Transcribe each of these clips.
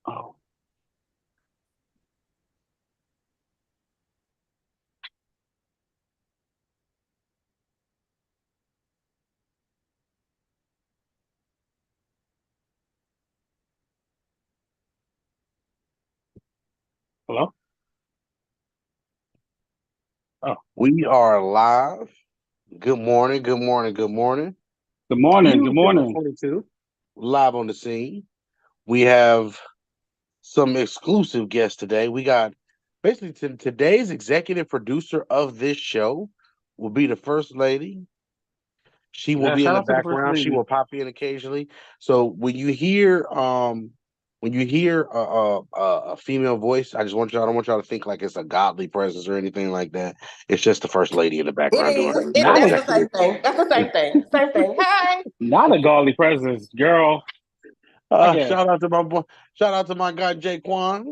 Oh, hello. Oh, We are live. Good morning, good morning, good morning. good morning. Good Tuesday, morning. 22, live on the scene. We have some exclusive guests today. We got basically today's executive producer of this show will be the first lady. She will Yeah, be in shout the out to the first background. She lady. will pop in occasionally. So when you hear a female voice, I don't want y'all to think like it's a godly presence or anything like that. It's just the first lady in the It background doing is. her Not That's a the same executive. thing. That's the same thing. Same thing. Hey. not a godly presence, girl. I guess. Shout out to my boy. Shout out to my guy Jaquan.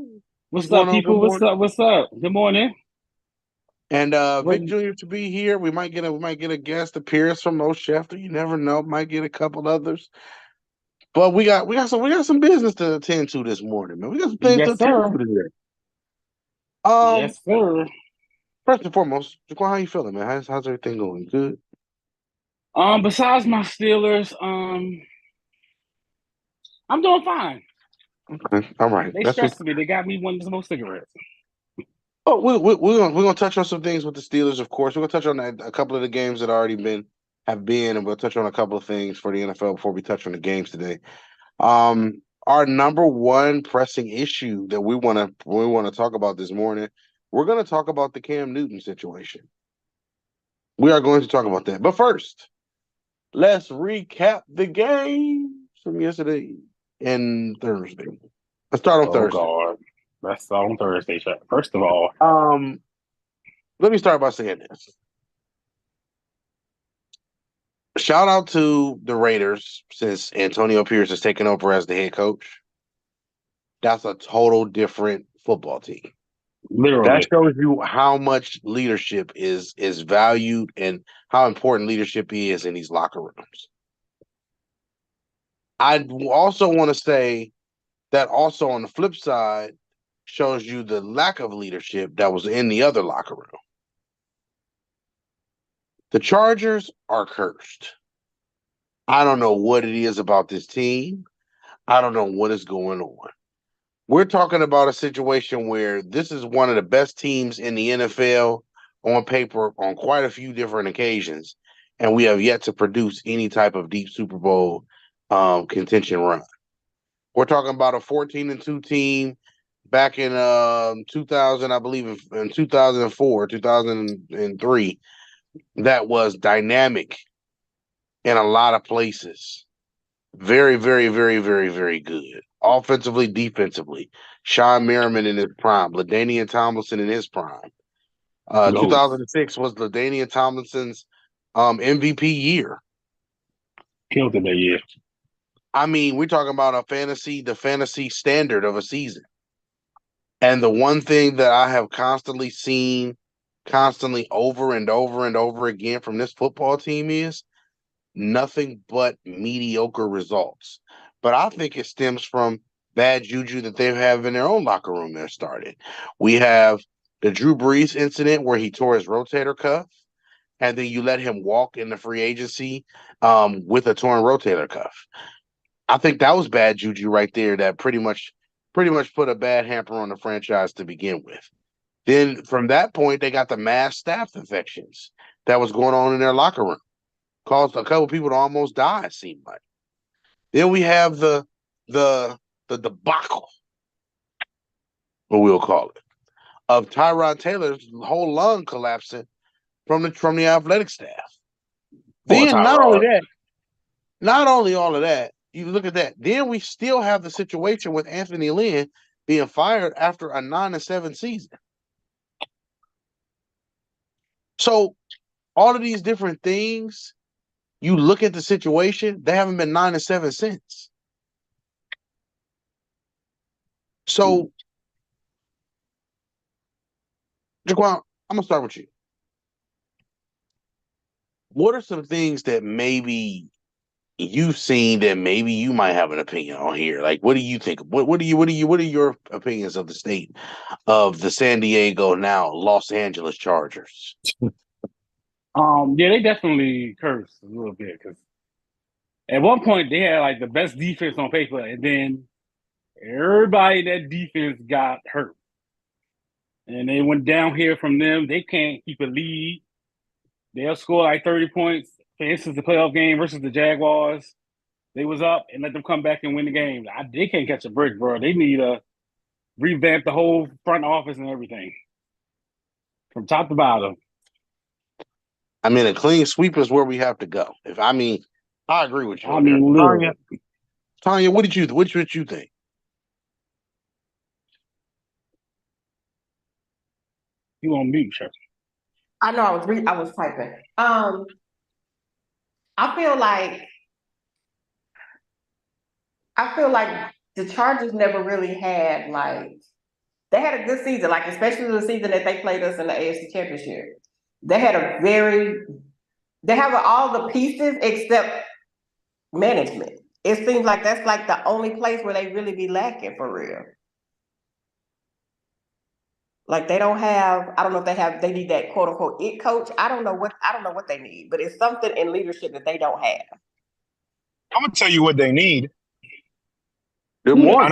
What's What's going up, on? Good people? What's morning. up? What's up? Good morning. And What? Vic Jr. to be here. We might get a guest appearance from Mo Schefter. You never know. Might get a couple others. But we got some business to attend to this morning, man. We got some things to Yes, attend sir. to today. Um, Yes, sir. First and foremost, Jaquan, how you feeling, man? How's everything going? Good. Besides my Steelers, I'm doing fine. Okay. All right. They That's what. stressed me. They got me wanting to smoke cigarettes. Oh, we're gonna touch on some things with the Steelers, of course. We're gonna touch on a couple of the games that already have been, and we'll touch on a couple of things for the NFL before we touch on the games today. Our number one pressing issue that we wanna talk about this morning, we're gonna talk about the Cam Newton situation. We are going to talk about that, but first, let's recap the game from yesterday and Thursday. Let's start on Oh Thursday. God, that's on Thursday. First of all, Um, Let me start by saying this. Shout out to the Raiders since Antonio Pierce has taken over as the head coach. That's a total different football team. That literally. shows you how much leadership is valued and how important leadership is in these locker rooms. I also want to say that also on the flip side shows you the lack of leadership that was in the other locker room. The Chargers are cursed. I don't know what it is about this team. I don't know what is going on. We're talking about a situation where this is one of the best teams in the NFL on paper on quite a few different occasions, and we have yet to produce any type of deep Super Bowl contention run. We're talking about a 14-2 team back in 2000, I believe, in 2004, 2003, that was dynamic in a lot of places. Very, very, very, very, very good. Offensively, defensively. Sean Merriman in his prime. LaDainian Tomlinson in his prime. Ghost 2006 was LaDainian Tomlinson's MVP year. killed it that year. I mean, we're talking about the fantasy standard of a season. And the one thing that I have constantly seen, constantly over and over and over again from this football team is nothing but mediocre results. But I think it stems from bad juju that they have in their own locker room that started. We have the Drew Brees incident where he tore his rotator cuff, and then you let him walk in the free agency with a torn rotator cuff. I think that was bad juju right there that pretty much put a bad hamper on the franchise to begin with. Then from that point, they got the mass staph infections that was going on in their locker room, caused a couple people to almost die. It seemed like. Then we have the the debacle, what we'll call it, of Tyrod Taylor's whole lung collapsing from the athletic staff. Poor Then Tyrod. not only all of that, you look at that. Then we still have the situation with Anthony Lynn being fired after a 9-7 season. So all of these different things, you look at the situation, they haven't been 9-7 since. So, Jaquan, I'm gonna start with you. What are some things that maybe you've seen that maybe you might have an opinion on here. Like, what do you think? What are your opinions of the state of the San Diego, now Los Angeles Chargers? Yeah, they definitely cursed a little bit because at one point they had like the best defense on paper, and then everybody in that defense got hurt, and they went down here from them. They can't keep a lead. They'll score like 30 points. For instance, the playoff game versus the Jaguars, they was up and let them come back and win the game. They can't catch a break, bro. They need to revamp the whole front office and everything from top to bottom. I mean, a clean sweep is where we have to go. I agree with you. I mean, literally. Tanya, what you think? You on mute, sir. I know I was typing. I feel like the Chargers never really had they had a good season, like especially the season that they played us in the AFC Championship. They have all the pieces except management. It seems like that's like the only place where they really be lacking for real. Like they don't have, I don't know if they need that quote unquote it coach. I don't know what they need, but it's something in leadership that they don't have. I'm gonna tell you what they need. Good morning.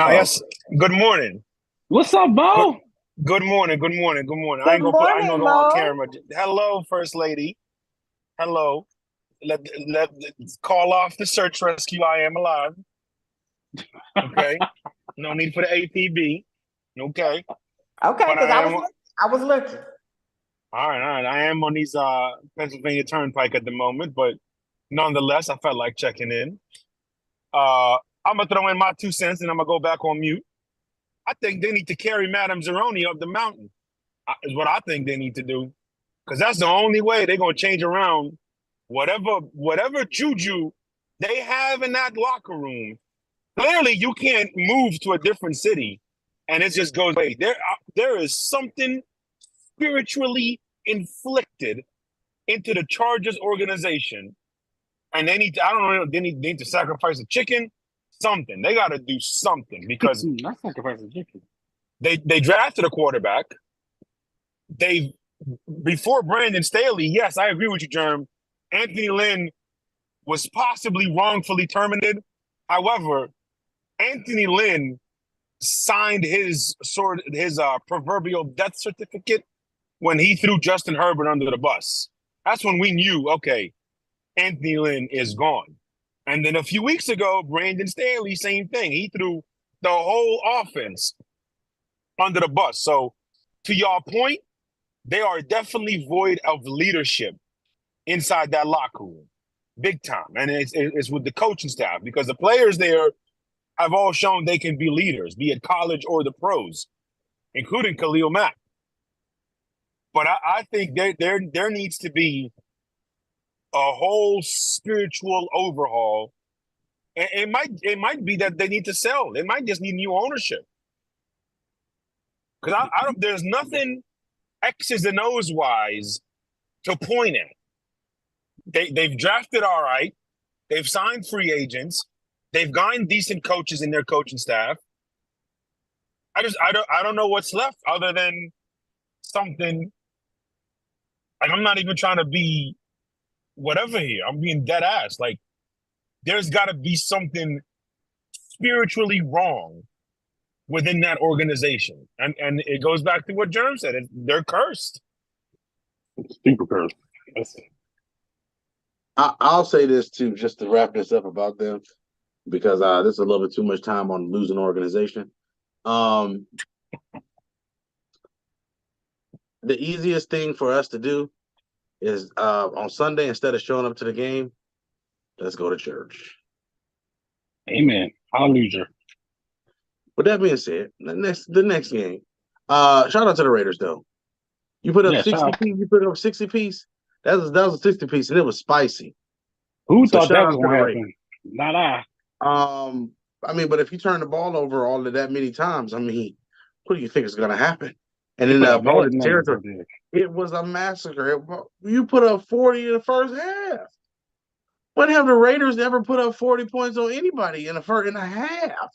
Good morning. What's up, Bo? Good morning. Good I ain't gonna morning, I know Mo. on camera. Hello, First Lady. Hello. Let call off the search rescue. I am alive. Okay. No need for the APB. Okay. Okay, because I was looking. All right. I am on these Pennsylvania Turnpike at the moment, but nonetheless, I felt like checking in. I'm gonna throw in my 2 cents and I'm gonna go back on mute. I think they need to carry Madame Zeroni up the mountain. Is what I think they need to do, because that's the only way they're gonna change around whatever juju they have in that locker room. Clearly, you can't move to a different city, and it just goes away. There is something spiritually inflicted into the Chargers organization, and they need to. I don't know. They need to sacrifice a chicken. Something. They got to do something because not sacrificing chicken. They drafted a quarterback. Before Brandon Staley, yes, I agree with you, Germ. Anthony Lynn was possibly wrongfully terminated. However, Anthony Lynn signed his proverbial death certificate when he threw Justin Herbert under the bus. That's when we knew, okay, Anthony Lynn is gone. And then a few weeks ago, Brandon Staley, same thing. He threw the whole offense under the bus. So to y'all point, they are definitely void of leadership inside that locker room, big time. And it's with the coaching staff, because the players there have all shown they can be leaders, be it college or the pros, including Khalil Mack. But I think there needs to be a whole spiritual overhaul. And it might be that they need to sell. They might just need new ownership. Because I don't. There's nothing X's and O's wise to point at. They've drafted all right. They've signed free agents. They've gotten decent coaches in their coaching staff. I don't know what's left other than something. Like, I'm not even trying to be whatever here. I'm being dead ass. Like, there's got to be something spiritually wrong within that organization. And it goes back to what Germ said. They're cursed. Super cursed. I'll say this too, just to wrap this up about them, because this is a little bit too much time on losing organization. The easiest thing for us to do is on Sunday, instead of showing up to the game, let's go to church. Amen. Hallelujah. With that being said, the next game. Shout out to the Raiders though. You put up 60 piece. You put up 60 piece. That was a 60 piece, and it was spicy. Who thought that was going to happen? Not I. I mean, but if you turn the ball over all of that many times, I mean, what do you think is going to happen? And in the opponent's territory, it was a massacre. You put up 40 in the first half. When have the Raiders ever put up 40 points on anybody in a half?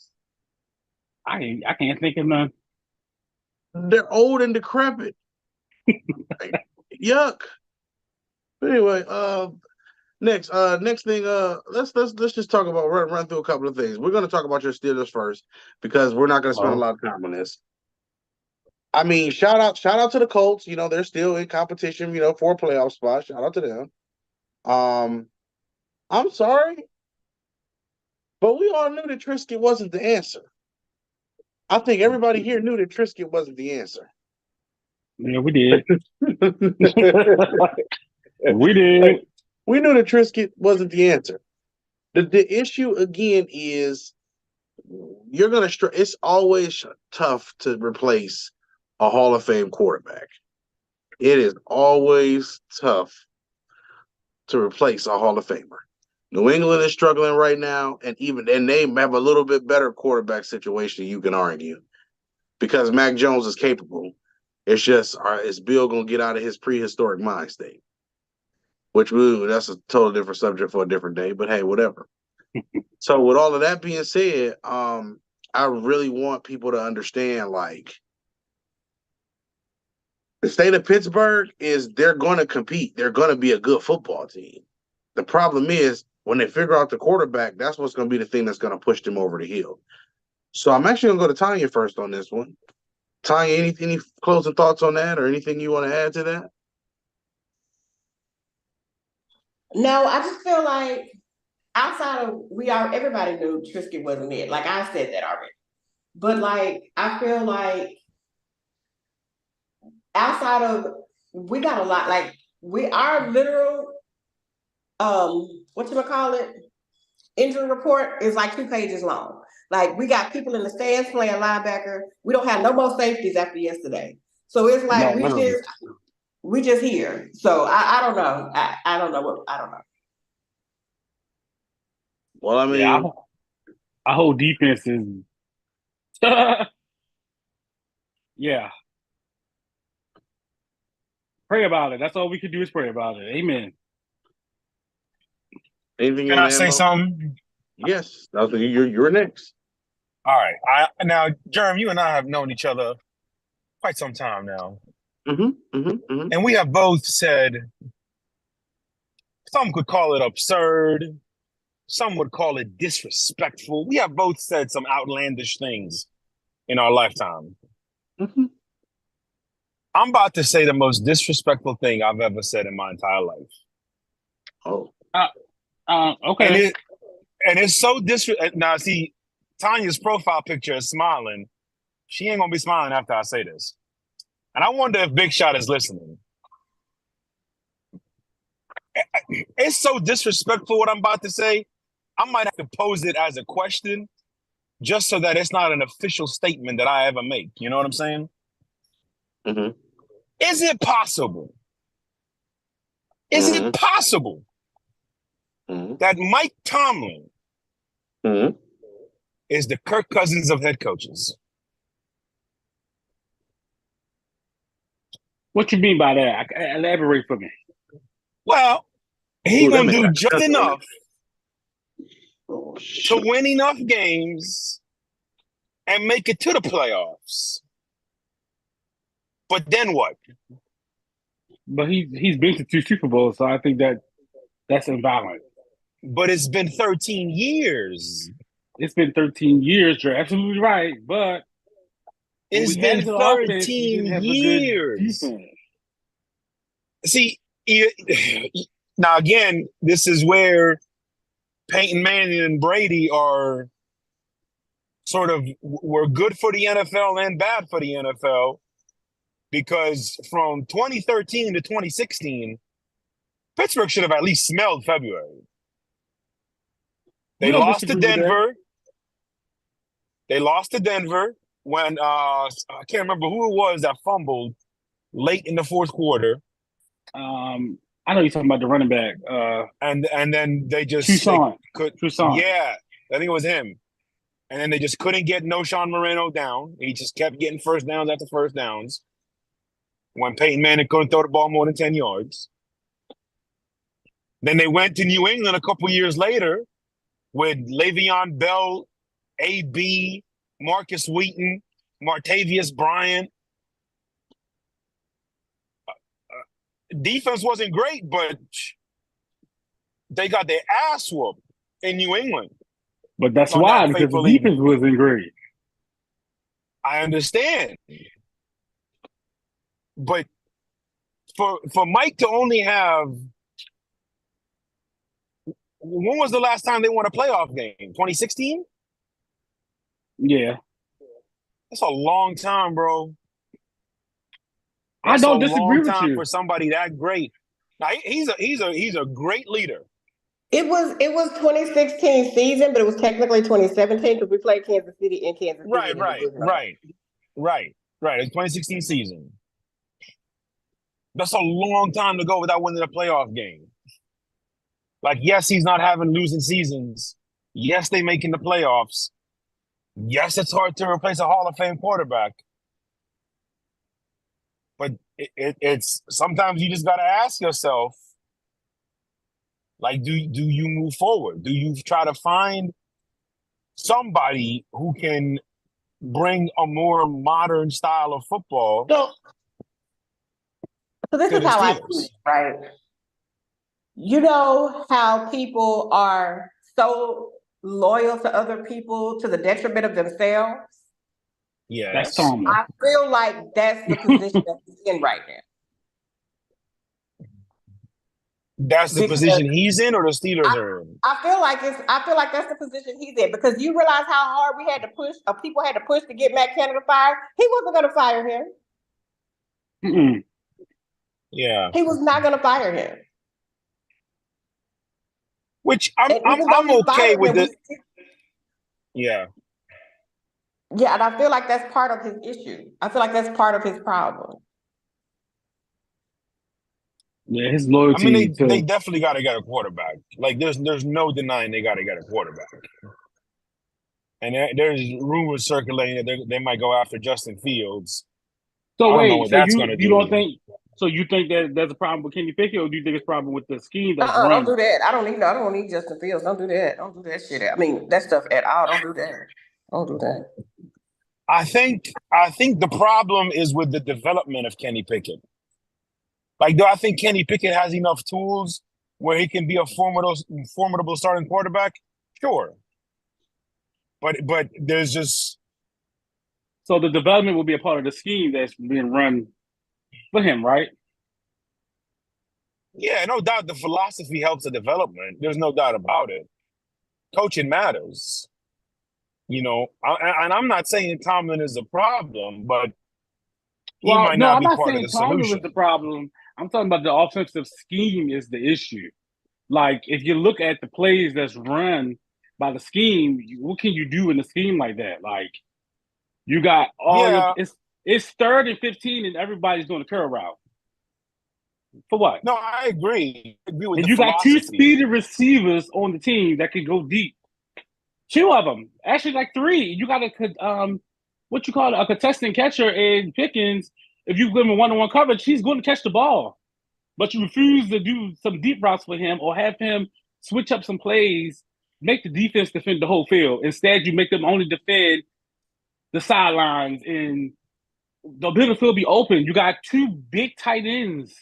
I can't think of none. They're old and decrepit. Yuck. Anyway, next thing, let's just talk about run through a couple of things. We're gonna talk about your Steelers first because we're not gonna spend a lot of time on this. I mean, shout out to the Colts. You know, they're still in competition, for a playoff spot. Shout out to them. I'm sorry, but we all knew that Trisket wasn't the answer. I think everybody here knew that Trisket wasn't the answer. Yeah, we did. We did. We knew that Trisket wasn't the answer. The issue again is you're gonna. It's always tough to replace a Hall of Fame quarterback. It is always tough to replace a Hall of Famer. New England is struggling right now, and they have a little bit better quarterback situation, you can argue, because Mac Jones is capable. It's just, is Bill going to get out of his prehistoric mind state? That's a total different subject for a different day, but hey, whatever. So with all of that being said, I really want people to understand, like, the state of Pittsburgh they're going to compete. They're going to be a good football team. The problem is when they figure out the quarterback, that's what's going to be the thing that's going to push them over the hill. So I'm actually going to go to Tanya first on this one. Tanya, any closing thoughts on that or anything you want to add to that? No, I just feel like outside of everybody knew Trisket wasn't it. Like I said that already. But like I feel like outside of we got a lot, like our literal injury report is like 2 pages long. Like we got people in the stands playing linebacker. We don't have no more safeties after yesterday. So it's like we just here. So I don't know. I don't know. Well, I mean, yeah, our whole defense is yeah. Pray about it. That's all we can do is pray about it. Amen. Anything Can I say something? Yes. You're next. All right. Now, Jerm, you and I have known each other quite some time now. And we have both said, some could call it absurd. Some would call it disrespectful. We have both said some outlandish things in our lifetime. I'm about to say the most disrespectful thing I've ever said in my entire life. Oh. Okay. And it's so disrespectful. Now, see, Tanya's profile picture is smiling. She ain't going to be smiling after I say this. And I wonder if Big Shot is listening. It's so disrespectful what I'm about to say. I might have to pose it as a question just so that it's not an official statement that I ever make. You know what I'm saying? Is it possible? Is it possible that Mike Tomlin is the Kirk Cousins of head coaches? What you mean by that? Elaborate for me. Well, he's going to do just enough to win enough games and make it to the playoffs. But then what? But he's been to 2 Super Bowls, so I think that's invalid. But it's been 13 years. It's been 13 years. You're absolutely right, but it's been 13 years. See, now again, this is where Peyton Manning and Brady are were good for the NFL and bad for the NFL, because from 2013 to 2016, Pittsburgh should have at least smelled February. They lost to Denver. They lost to Denver when I can't remember who it was that fumbled late in the fourth quarter. I know you're talking about the running back. And then they just Toussaint. Yeah, I think it was him. And then they just couldn't get Noshawn Moreno down. He just kept getting first downs after first downs when Peyton Manning couldn't throw the ball more than 10 yards. Then they went to New England a couple years later with Le'Veon Bell, AB, Marcus Wheaton, Martavius Bryant. Defense wasn't great, but they got their ass whooped in New England. But that's why, because the defense wasn't great. I understand. But for Mike to only have, when was the last time they won a playoff game? 2016? Yeah. That's a long time, bro. I don't disagree with you. For somebody that great. Now, he's a great leader. It was 2016 season, but it was technically 2017 because we played Kansas City in Kansas City. Right. It's 2016 season. That's a long time to go without winning a playoff game. Like, yes, he's not having losing seasons. Yes, they making the playoffs. Yes, it's hard to replace a Hall of Fame quarterback. But it's sometimes you just got to ask yourself, like, do you move forward? Do you try to find somebody who can bring a more modern style of football? So this is how I see it, right? You know how people are so loyal to other people to the detriment of themselves? Yeah, that's Tom. I feel like that's the position that he's in right now. That's the position he's in, or the Steelers are in? I feel like that's the position he's in, because you realize how hard we had to push, or people had to push to get Matt Canada fired. He wasn't going to fire him. Mm-mm. Yeah, he was not going to fire him. Which I'm okay with it. Yeah. Yeah, and I feel like that's part of his issue. I feel like that's part of his problem. Yeah, his loyalty. I mean, they definitely got to get a quarterback. Like, there's no denying they got to get a quarterback. And there's rumors circulating that they might go after Justin Fields. So wait, so you think that there's a problem with Kenny Pickett, or do you think it's a problem with the scheme that's don't do that. I don't need Justin Fields. Don't do that. Don't do that shit. I mean, that stuff at all. Don't do that. Don't do that. I think the problem is with the development of Kenny Pickett. Like, do I think Kenny Pickett has enough tools where he can be a formidable starting quarterback? Sure. But there's just... So the development will be a part of the scheme that's being run for him, right? Yeah, no doubt the philosophy helps the development. There's no doubt about it. Coaching matters. You know, and I'm not saying Tomlin is a problem, but he might not be part of the solution. Tomlin is the problem. I'm talking about the offensive scheme is the issue. Like, if you look at the plays that's run by the scheme, what can you do in a scheme like that? Like, you got it's 3rd and 15, and everybody's doing a curl route. For what? No, I agree. And you got 2 speedy receivers on the team that can go deep. 2 of them, actually, like 3. You got a contestant catcher in Pickens. If you give him one-on-one coverage, he's going to catch the ball. But you refuse to do some deep routes for him or have him switch up some plays, make the defense defend the whole field. Instead, you make them only defend the sidelines, and the middle field be open. You got 2 big tight ends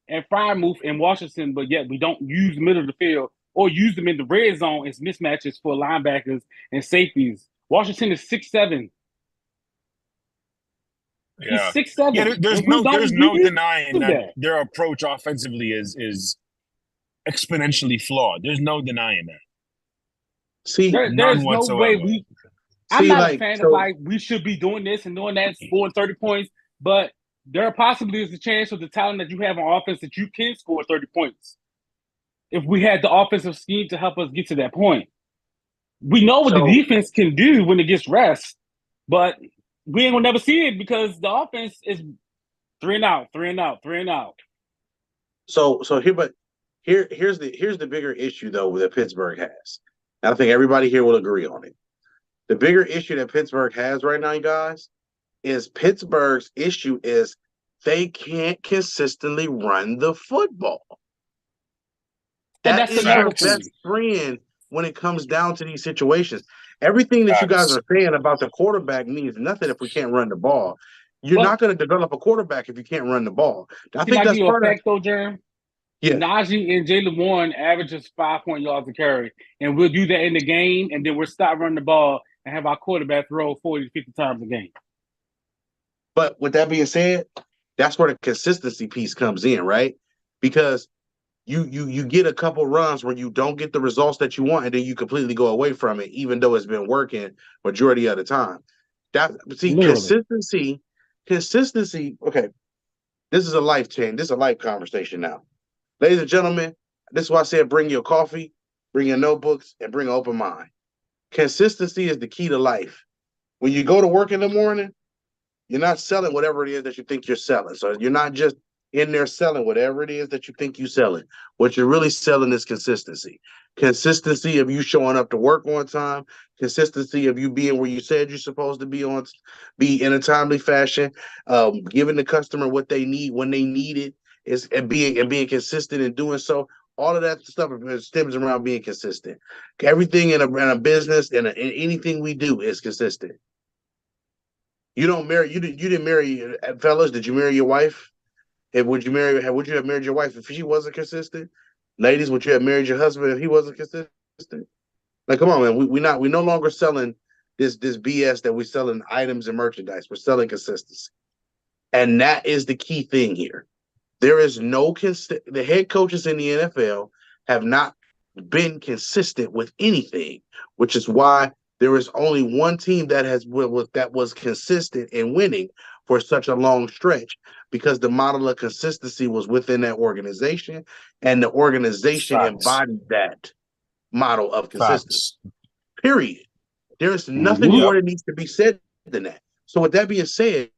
and Freiermuth and Washington, but yet we don't use the middle of the field or use them in the red zone as mismatches for linebackers and safeties. Washington is 6'7". Yeah. He's 6'7". Yeah, there's no denying that their approach offensively is exponentially flawed. There's no denying that. See, there's no way I'm not a fan of, like, we should be doing this and doing that, scoring 30 points, but there possibly is a chance with the talent that you have on offense that you can score 30 points. If we had the offensive scheme to help us get to that point. We know what the defense can do when it gets rest, but we ain't gonna never see it because the offense is 3 and out. So here's the bigger issue though that Pittsburgh has. And I think everybody here will agree on it. The bigger issue that Pittsburgh has right now, you guys, is Pittsburgh's issue is they can't consistently run the football. That is your best friend when it comes down to these situations. Everything that you guys are saying about the quarterback means nothing if we can't run the ball. You're not going to develop a quarterback if you can't run the ball. I think that's part of it. Though, Jerm? Yeah. Najee and Jaylen Warren averages 5 point yards a carry, and we'll do that in the game, and then we'll stop running the ball and have our quarterback throw 40 to 50 times a game. But with that being said, that's where the consistency piece comes in, right? Because you get a couple runs where you don't get the results that you want, and then you completely go away from it, even though it's been working majority of the time. Consistency. Okay, this is a life change. This is a life conversation now, ladies and gentlemen. This is why I said bring your coffee, bring your notebooks, and bring an open mind. Consistency is the key to life. When you go to work in the morning, you're not selling whatever it is that you think you're selling. So you're not just in there selling whatever it is that you think you're selling. What you're really selling is consistency. Consistency of you showing up to work on time. Consistency of you being where you said you're supposed to be in a timely fashion. Giving the customer what they need when they need it, and being consistent in doing so. All of that stuff stems around being consistent. Everything in a business and in anything we do is consistent. You don't marry. You didn't marry, fellas. Did you marry your wife? Would you have married your wife if she wasn't consistent? Ladies, would you have married your husband if he wasn't consistent? Like, come on, man. We no longer selling this BS that we're selling items and merchandise. We're selling consistency, and that is the key thing here. There is the head coaches in the NFL have not been consistent with anything, which is why there is only one team that was consistent in winning for such a long stretch, because the model of consistency was within that organization, and the organization embodied that model of consistency. Period. There is nothing more that needs to be said than that. So with that being said,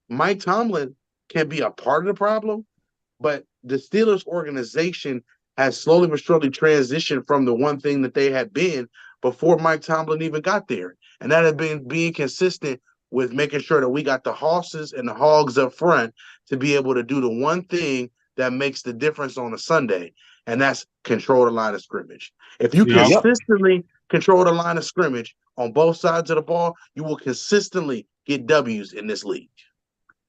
Mike Tomlin can be a part of the problem, but the Steelers organization has slowly but surely transitioned from the one thing that they had been before Mike Tomlin even got there. And that had been being consistent with making sure that we got the horses and the hogs up front to be able to do the one thing that makes the difference on a Sunday, and that's control the line of scrimmage. If you consistently control the line of scrimmage on both sides of the ball, you will consistently get W's in this league.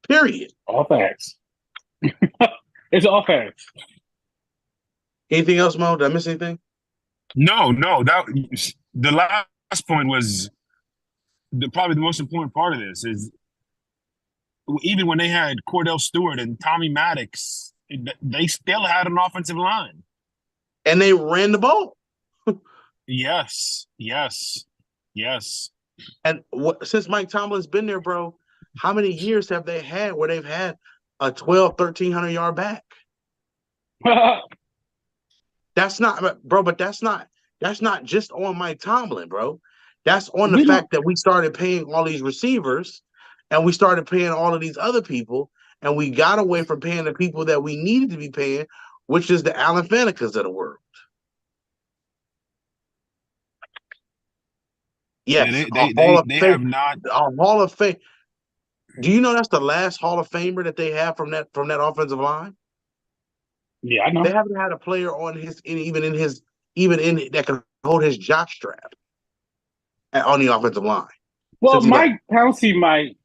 Period. All facts. It's all facts. Anything else, Mo? Did I miss anything? No. The last point was probably the most important part of this is even when they had Cordell Stewart and Tommy Maddox, they still had an offensive line. And they ran the ball. Yes. And since Mike Tomlin's been there, bro, how many years have they had where they've had a 1,300 yard back? That's not, bro, but that's not just on Mike Tomlin, bro. That's on the fact that we started paying all these receivers and we started paying all of these other people, and we got away from paying the people that we needed to be paying, which is the Alan Fanecas of the world. Yes, they have not. A Hall of Fame. Do you know that's the last Hall of Famer that they have from that offensive line? Yeah, I know. They haven't had a player on even in that can hold his jockstrap on the offensive line. Well, Mike Pouncey might.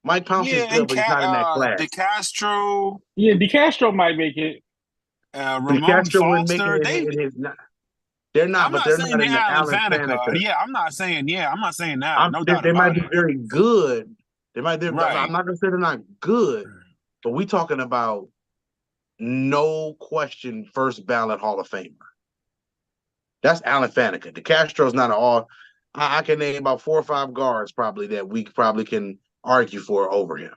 Mike Pouncey's good, but he's not in that class. DeCastro. Yeah, DeCastro might make it. Ramon Foster. They're not, but they're not in the Alan Faneca. Yeah, I'm not saying that. No doubt they might be it. very good. I'm not gonna say they're not good, but we talking about no question first ballot Hall of Famer. That's Alan Faneca. DeCastro's not all. I can name about 4 or 5 guards probably that we probably can argue for over him.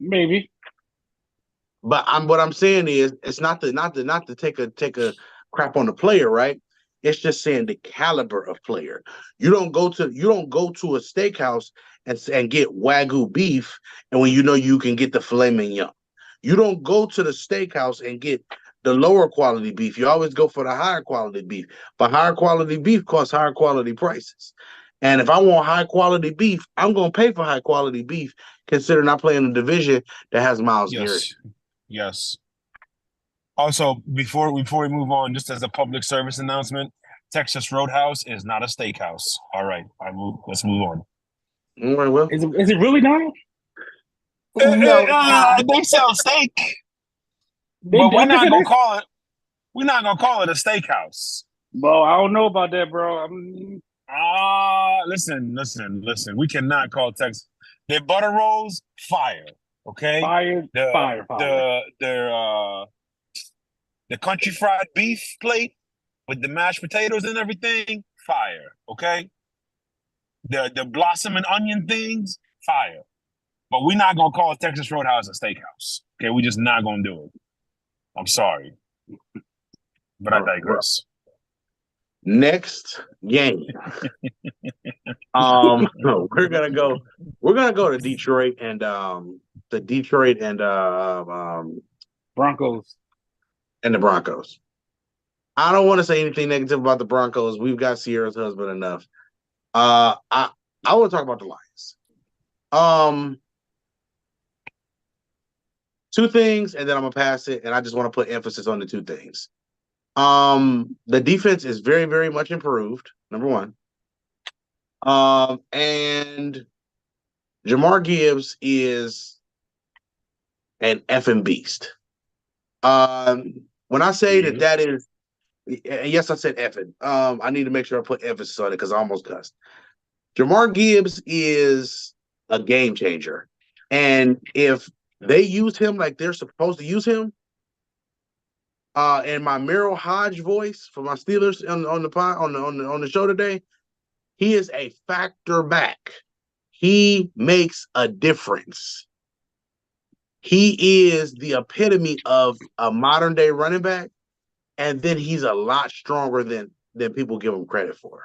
Maybe. But what I'm saying is, it's not to take a crap on the player, right? It's just saying the caliber of player. You don't go to a steakhouse and get Wagyu beef, and when you know you can get the filet mignon. You don't go to the steakhouse and get the lower quality beef. You always go for the higher quality beef. But higher quality beef costs higher quality prices. And if I want high quality beef, I'm gonna pay for high quality beef, considering I play in a division that has Myles Garrett. Yes. Also, before we move on, just as a public service announcement, Texas Roadhouse is not a steakhouse. All right, let's move on. All right, well, Is it really not? No, They sell steak, They, but we're like I not said, gonna call it. We're not gonna call it a steakhouse. bro, I don't know about that, bro. Listen. We cannot call Texas. Their butter rolls, fire. Okay. Fire. The country fried beef plate with the mashed potatoes and everything, fire. Okay. The blossom and onion things, fire. But we're not gonna call Texas Roadhouse a steakhouse. Okay, we're just not gonna do it. I'm sorry, but I digress. Next game. We're gonna go to Detroit and Broncos and the Broncos. I don't want to say anything negative about the Broncos. We've got Sierra's husband enough. I want to talk about the Lions. Two things, and then I'm gonna pass it, and I just want to put emphasis on the two things. The defense is very, very much improved, number one. And Jahmyr Gibbs is an effing beast. When I say that is, yes, I said effing. I need to make sure I put emphasis on it because I almost cussed. Jahmyr Gibbs is a game changer. And if they use him like they're supposed to use him, in my Merrill Hodge voice for my Steelers on the show today, he is a factor back. He makes a difference. He is the epitome of a modern day running back, and then he's a lot stronger than people give him credit for.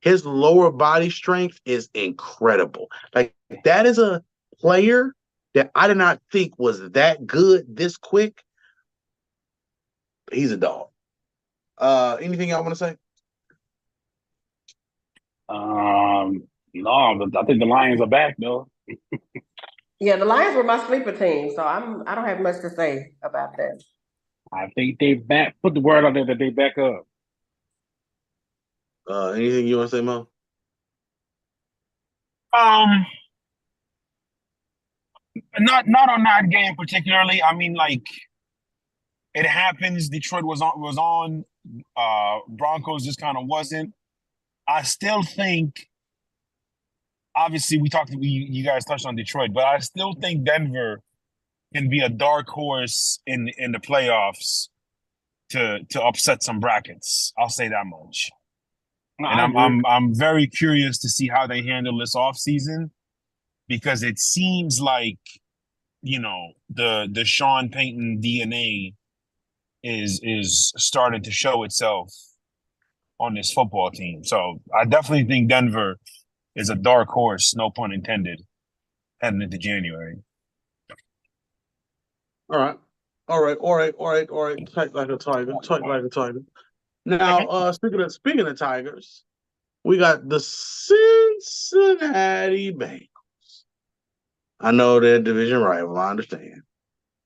His lower body strength is incredible. Like, that is a player that I did not think was that good this quick. He's a dog. Anything y'all want to say? No, but I think the Lions are back though. yeah, the Lions were my sleeper team, so I don't have much to say about that. I think they back. Put the word on there that they back up. Anything you want to say, Mo? Not on that game particularly. I mean, like, it happens. Detroit was on. Broncos just kind of wasn't. I still think. Obviously, you guys touched on Detroit, but I still think Denver can be a dark horse in the playoffs to upset some brackets. I'll say that much. And I'm very curious to see how they handle this offseason, because it seems like, the Sean Payton DNA is starting to show itself on this football team. So I definitely think Denver is a dark horse, no pun intended, heading into January. All right. Tight like a tiger. Now, speaking of Tigers, we got the Cincinnati Bengals. I know they're division rival, I understand.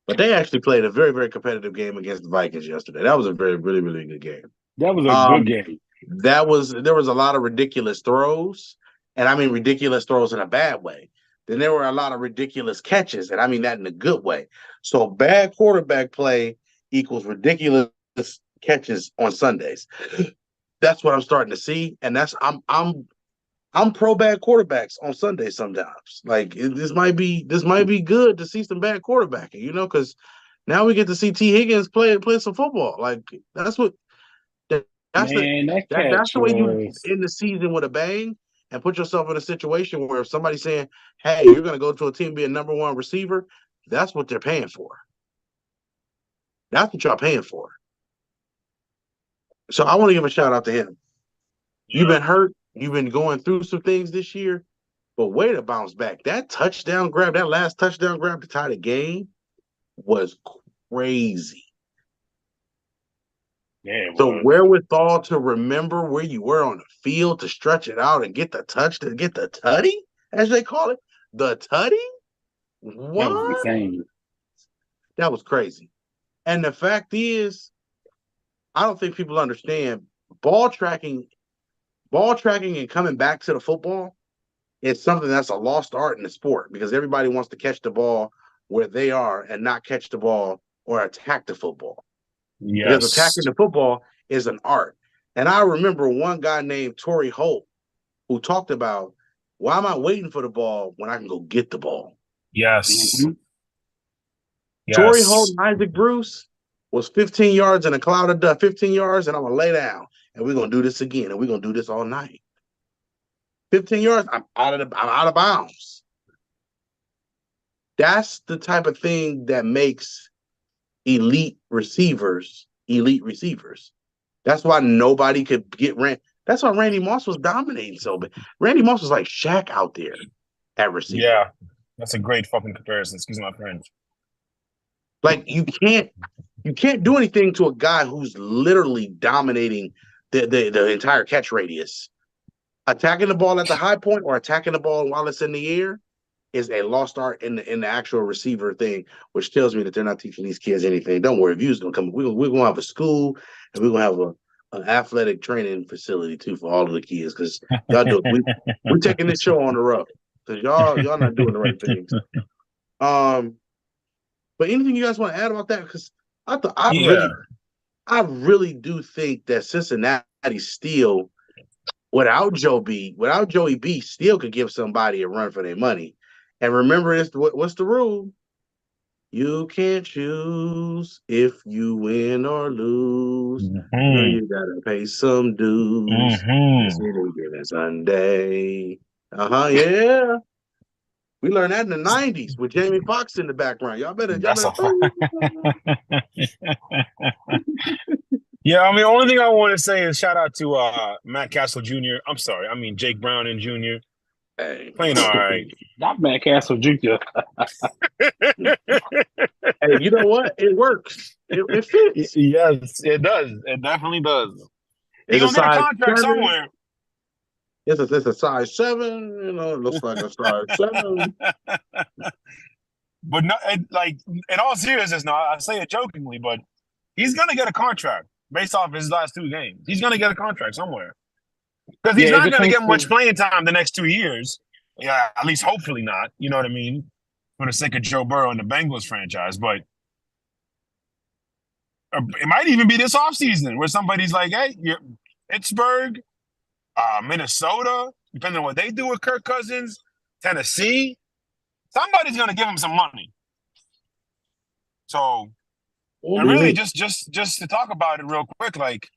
But they actually played a very, very competitive game against the Vikings yesterday. That was a very, really, really good game. That was a good game. There was a lot of ridiculous throws, and I mean ridiculous throws in a bad way. Then there were a lot of ridiculous catches, and I mean that in a good way. So bad quarterback play equals ridiculous catches on Sundays. That's what I'm starting to see, and I'm pro bad quarterbacks on Sundays sometimes. Like, this might be good to see some bad quarterbacking, because now we get to see T. Higgins play some football. Like, that's the way you end the season with a bang and put yourself in a situation where if somebody's saying, hey, you're going to go to a team and be a number one receiver, that's what they're paying for. That's what y'all paying for. So I want to give a shout out to him. Yeah. You've been hurt. You've been going through some things this year, but way to bounce back. That last touchdown grab to tie the game was crazy. Yeah. So wherewithal to remember where you were on the field, to stretch it out and get the tutty, as they call it, the tutty. What? That was insane. That was crazy. And the fact is, I don't think people understand ball tracking and coming back to the football is something that's a lost art in the sport because everybody wants to catch the ball where they are and not catch the ball or attack the football. Yes. Because attacking the football is an art. And I remember one guy named Torrey Holt who talked about, why am I waiting for the ball when I can go get the ball? Yes. Mm-hmm. Yes. Torrey Holt and Isaac Bruce was 15 yards in a cloud of dust, 15 yards, and I'm going to lay down, and we're going to do this again, and we're going to do this all night. 15 yards, I'm out of bounds. That's the type of thing that makes elite receivers. That's why nobody could get Randy. That's why Randy Moss was dominating so bad. Randy Moss was like Shaq out there at receiver. Yeah, that's a great fucking comparison. Excuse my French. Like you can't do anything to a guy who's literally dominating the entire catch radius. Attacking the ball at the high point or attacking the ball while it's in the air is a lost art in the actual receiver thing, which tells me that they're not teaching these kids anything. Don't worry, View's gonna come. We're gonna have a school and we're gonna have an athletic training facility too for all of the kids because y'all do. We're taking this show on the road because y'all not doing the right things. But anything you guys want to add about that? Because I really do think that Cincinnati still, without Joey B, still could give somebody a run for their money. And remember, what's the rule? You can't choose if you win or lose. Mm-hmm. You gotta pay some dues. It's any given Sunday. Yeah. We learned that in the 90s with Jamie Foxx in the background. Y'all better. Yeah, I mean, the only thing I want to say is shout out to Matt Castle Jr. I'm sorry, I mean Jake Browning Jr. Hey. Playing all right. Not Matt Castle Jr. Hey, you know what? It works. It fits. Yes, it does. It definitely does. He's gonna get a contract somewhere. It's a size 7. You know, it looks like a size 7. But no, like in all seriousness, now I say it jokingly, but he's gonna get a contract based off his last 2 games. He's gonna get a contract somewhere because he's not gonna get much playing time the next 2 years. Yeah, at least hopefully not. You know what I mean? For the sake of Joe Burrow and the Bengals franchise, but it might even be this offseason where somebody's like, "Hey, Pittsburgh, Minnesota, depending on what they do with Kirk Cousins, Tennessee, somebody's gonna give him some money." So, and really, just to talk about it real quick, like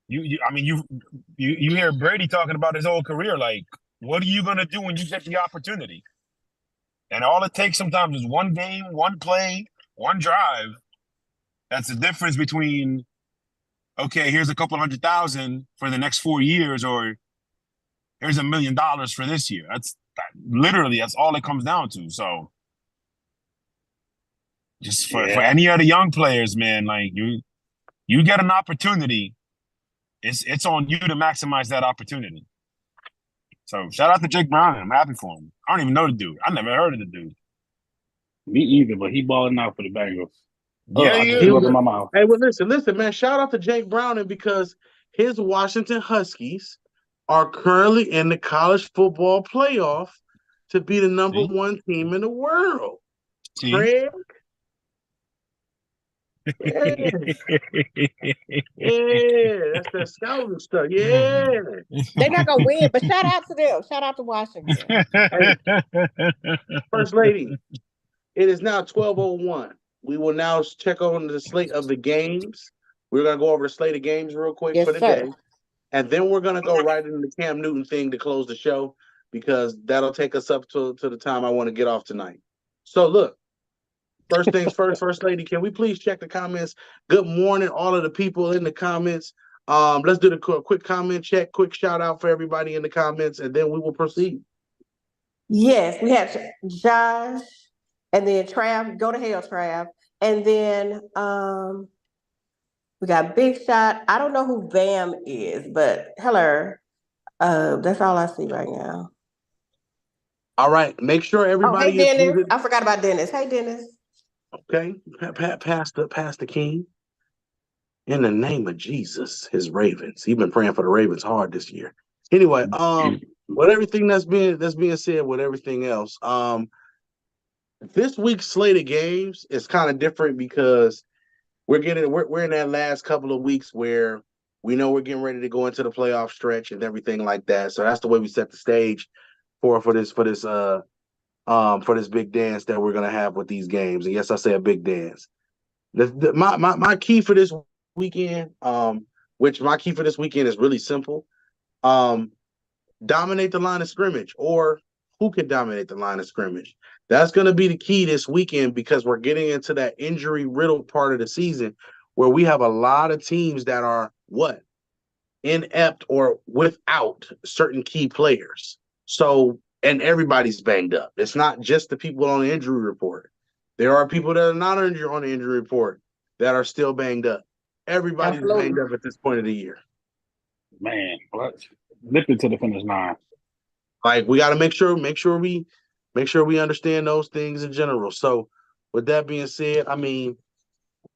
you hear Brady talking about his whole career, like, what are you gonna do when you get the opportunity? And all it takes sometimes is one game, one play, one drive. That's the difference between, okay, here's a couple $100,000 for the next 4 years, or here's $1 million for this year. Literally, that's all it comes down to. So just for any other young players, man, like you get an opportunity, it's on you to maximize that opportunity. So shout out to Jake Browning. I'm happy for him. I don't even know the dude. I never heard of the dude. Me either, but he balling out for the Bengals. Yeah, Hey, well, listen, man. Shout out to Jake Browning because his Washington Huskies are currently in the college football playoff to be the number 1 team in the world. Craig? Yeah, that's that scouting stuff. Yeah, they're not gonna win, but shout out to them. Shout out to Washington. Hey, First Lady, it is now 12:01. We will now check on the slate of the games. We're gonna go over the slate of games real quick for the day, and then we're gonna go right into the Cam Newton thing to close the show because that'll take us up to the time I want to get off tonight. So look. First things first, First Lady, can we please check the comments? Good morning, all of the people in the comments. Let's do the quick comment check, quick shout out for everybody in the comments, and then we will proceed. Yes, we have Josh, and then Trav. Go to hell, Trav. And then we got Big Shot. I don't know who Bam is, but hello. That's all I see right now. All right. Make sure everybody hey, Dennis. muted. I forgot about Dennis. Hey, Dennis. Okay. Pastor King. In the name of Jesus, his Ravens. He's been praying for the Ravens hard this year. Anyway, with everything that's being said, with everything else, this week's slate of games is kind of different because we're in that last couple of weeks where we know we're getting ready to go into the playoff stretch and everything like that. So that's the way we set the stage for this big dance that we're gonna have with these games. And yes, I say a big dance. My key for this weekend, my key for this weekend is really simple. Dominate the line of scrimmage, or who can dominate the line of scrimmage. That's going to be the key this weekend because we're getting into that injury riddled part of the season where we have a lot of teams that are inept or without certain key players. So, and everybody's banged up. It's not just the people on the injury report. There are people that are not on the injury report that are still banged up. Everybody's banged up at this point of the year. Man, what? Lifted to the finish line. Like, we got to make sure we understand those things in general. So, with that being said, I mean,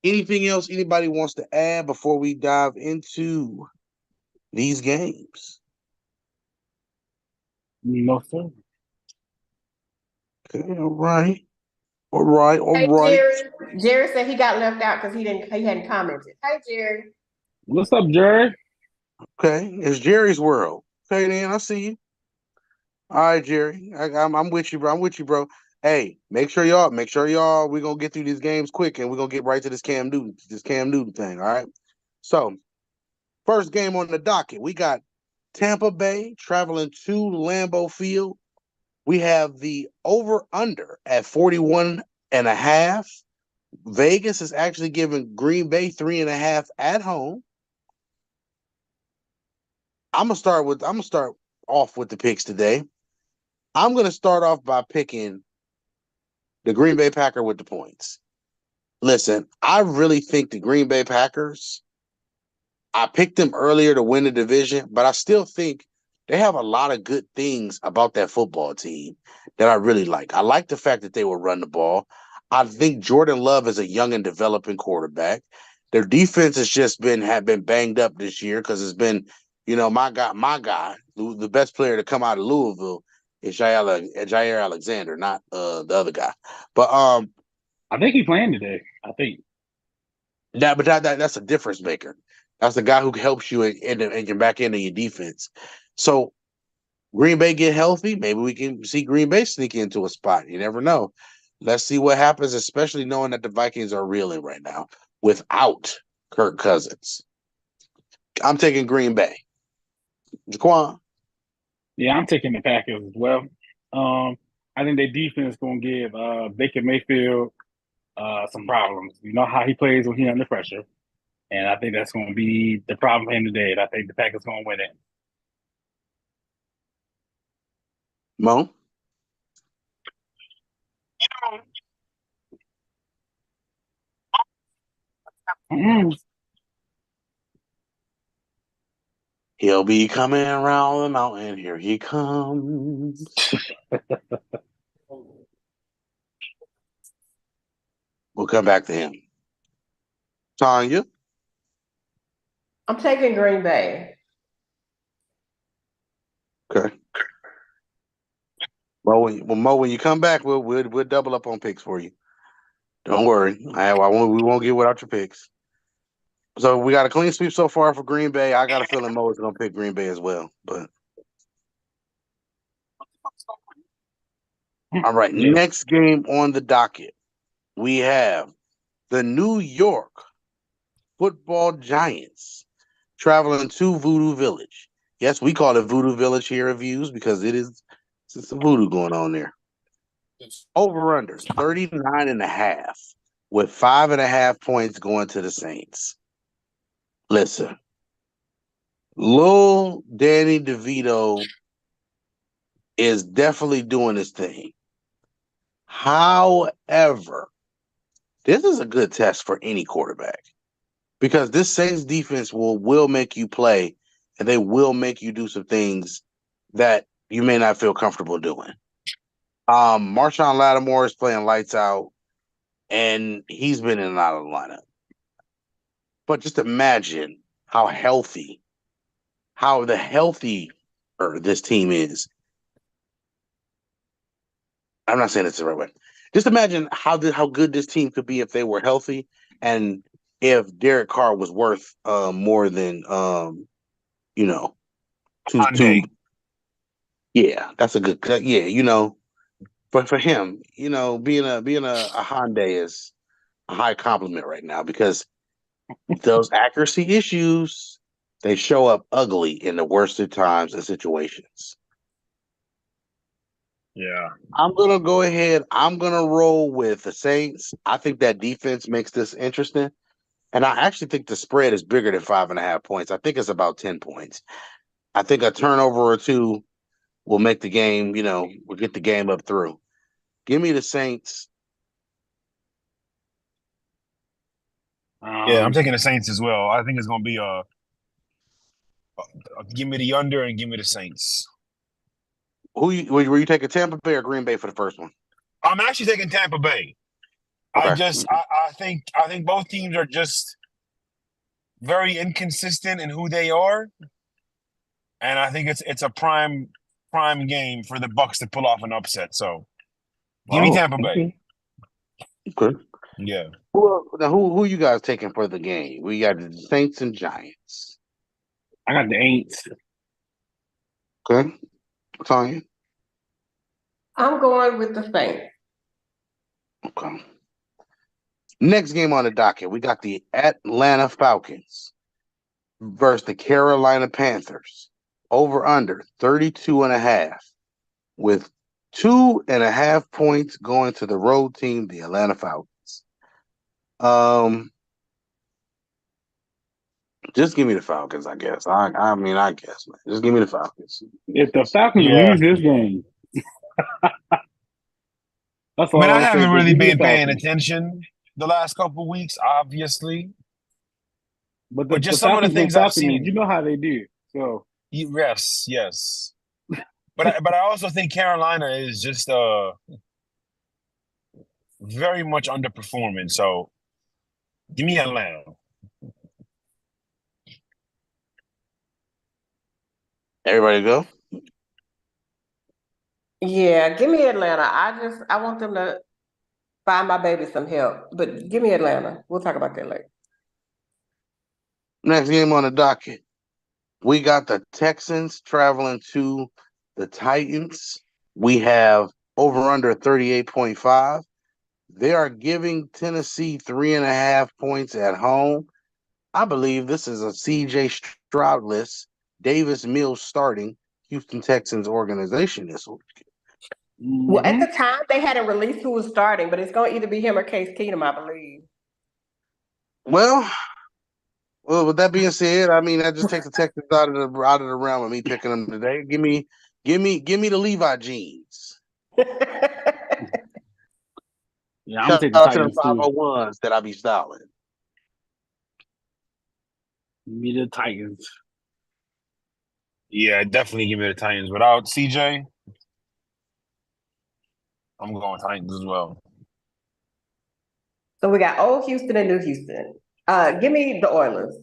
anything else anybody wants to add before we dive into these games? No, sir. Okay, all right. Hey, Jerry said he got left out because he hadn't commented. Hey, Jerry. What's up, Jerry? Okay, it's Jerry's world. Okay, then I see you. All right, Jerry. I'm with you, bro. Hey, make sure y'all. We're gonna get through these games quick, and we're gonna get right to this Cam Newton thing. All right. So, first game on the docket, we got Tampa Bay traveling to Lambeau Field. We have the over/under at 41.5. Vegas is actually giving Green Bay 3.5 at home. I'm gonna start off with the picks today. I'm gonna start off by picking the Green Bay Packer with the points. Listen, I really think the Green Bay Packers, I picked them earlier to win the division, but I still think they have a lot of good things about that football team that I really like. I like the fact that they will run the ball. I think Jordan Love is a young and developing quarterback. Their defense has just been banged up this year because it's been, my guy, the best player to come out of Louisville is Jair Alexander, not the other guy. But I think he's playing today. I think that's a difference maker. That's the guy who helps you in your back end of your defense. So Green Bay get healthy. Maybe we can see Green Bay sneak into a spot. You never know. Let's see what happens, especially knowing that the Vikings are reeling right now without Kirk Cousins. I'm taking Green Bay. Jaquan? Yeah, I'm taking the Packers as well. I think their defense is going to give Baker Mayfield some problems. You know how he plays when he's under pressure. And I think that's going to be the problem for him today. And I think the Packers going to win it. Mo? He'll be coming around the mountain. Here he comes. We'll come back to him. Tanya? I'm taking Green Bay. Okay. Mo, when you come back, we'll double up on picks for you. Don't worry. We won't get without your picks. So we got a clean sweep so far for Green Bay. I got a feeling Mo is going to pick Green Bay as well. But all right, next game on the docket, we have the New York Football Giants traveling to Voodoo Village. Yes, we call it Voodoo Village here at Views because it's some voodoo going on there. Over under 39.5 with 5.5 points going to the Saints. Listen, Lil Danny DeVito is definitely doing his thing. However, this is a good test for any quarterback because this Saints defense will make you play and they will make you do some things that you may not feel comfortable doing. Marshawn Lattimore is playing lights out, and he's been in and out of the lineup. But just imagine how the healthier this team is. I'm not saying it's the right way. Just imagine how good this team could be if they were healthy, and if Derek Carr was worth more than two. Yeah, that's a good. Yeah, but for him, being a Hyundai is a high compliment right now because those accuracy issues, they show up ugly in the worst of times and situations. Yeah. I'm going to go ahead. I'm going to roll with the Saints. I think that defense makes this interesting. And I actually think the spread is bigger than 5.5 points. I think it's about 10 points. I think a turnover or two will make the game, will get the game up through. Give me the Saints. Yeah, I'm taking the Saints as well. I think it's going to be give me the under and give me the Saints. Were you taking Tampa Bay or Green Bay for the first one? I'm actually taking Tampa Bay. Okay. I think both teams are just very inconsistent in who they are, and I think it's a prime game for the Bucs to pull off an upset. So, give me Tampa Bay. Okay. Yeah. Who you guys taking for the game? We got the Saints and Giants. I got the Aints. Okay. Tanya? I'm going with the Saints. Okay. Next game on the docket, we got the Atlanta Falcons versus the Carolina Panthers. Over under 32.5 with 2.5 points going to the road team, the Atlanta Falcons. Just give me the Falcons, I guess. I guess, man. Just give me the Falcons. If the Falcons lose this game, that's all. I haven't really been paying attention the last couple of weeks, obviously. But just some of the things I've seen, you know how they do. So yes. But I also think Carolina is just very much underperforming. So give me Atlanta. Everybody go? Yeah, give me Atlanta. I want them to find my baby some help. But give me Atlanta. We'll talk about that later. Next game on the docket. We got the Texans traveling to the Titans. We have over under 38.5. They are giving Tennessee 3.5 points at home. I believe this is a CJ Stroudless, Davis Mills starting Houston Texans organization this week. Well, at the time, they hadn't released who was starting, but it's going to either be him or Case Keenum, I believe. Well, with that being said, that just takes the Texans out of the realm of me picking them today. Give me the Levi jeans. Yeah, I'm gonna take the Titans too. 501s that I be styling. Give me the Titans. Yeah, definitely give me the Titans. Without CJ, I'm going Titans as well. So we got old Houston and new Houston. Give me the Oilers.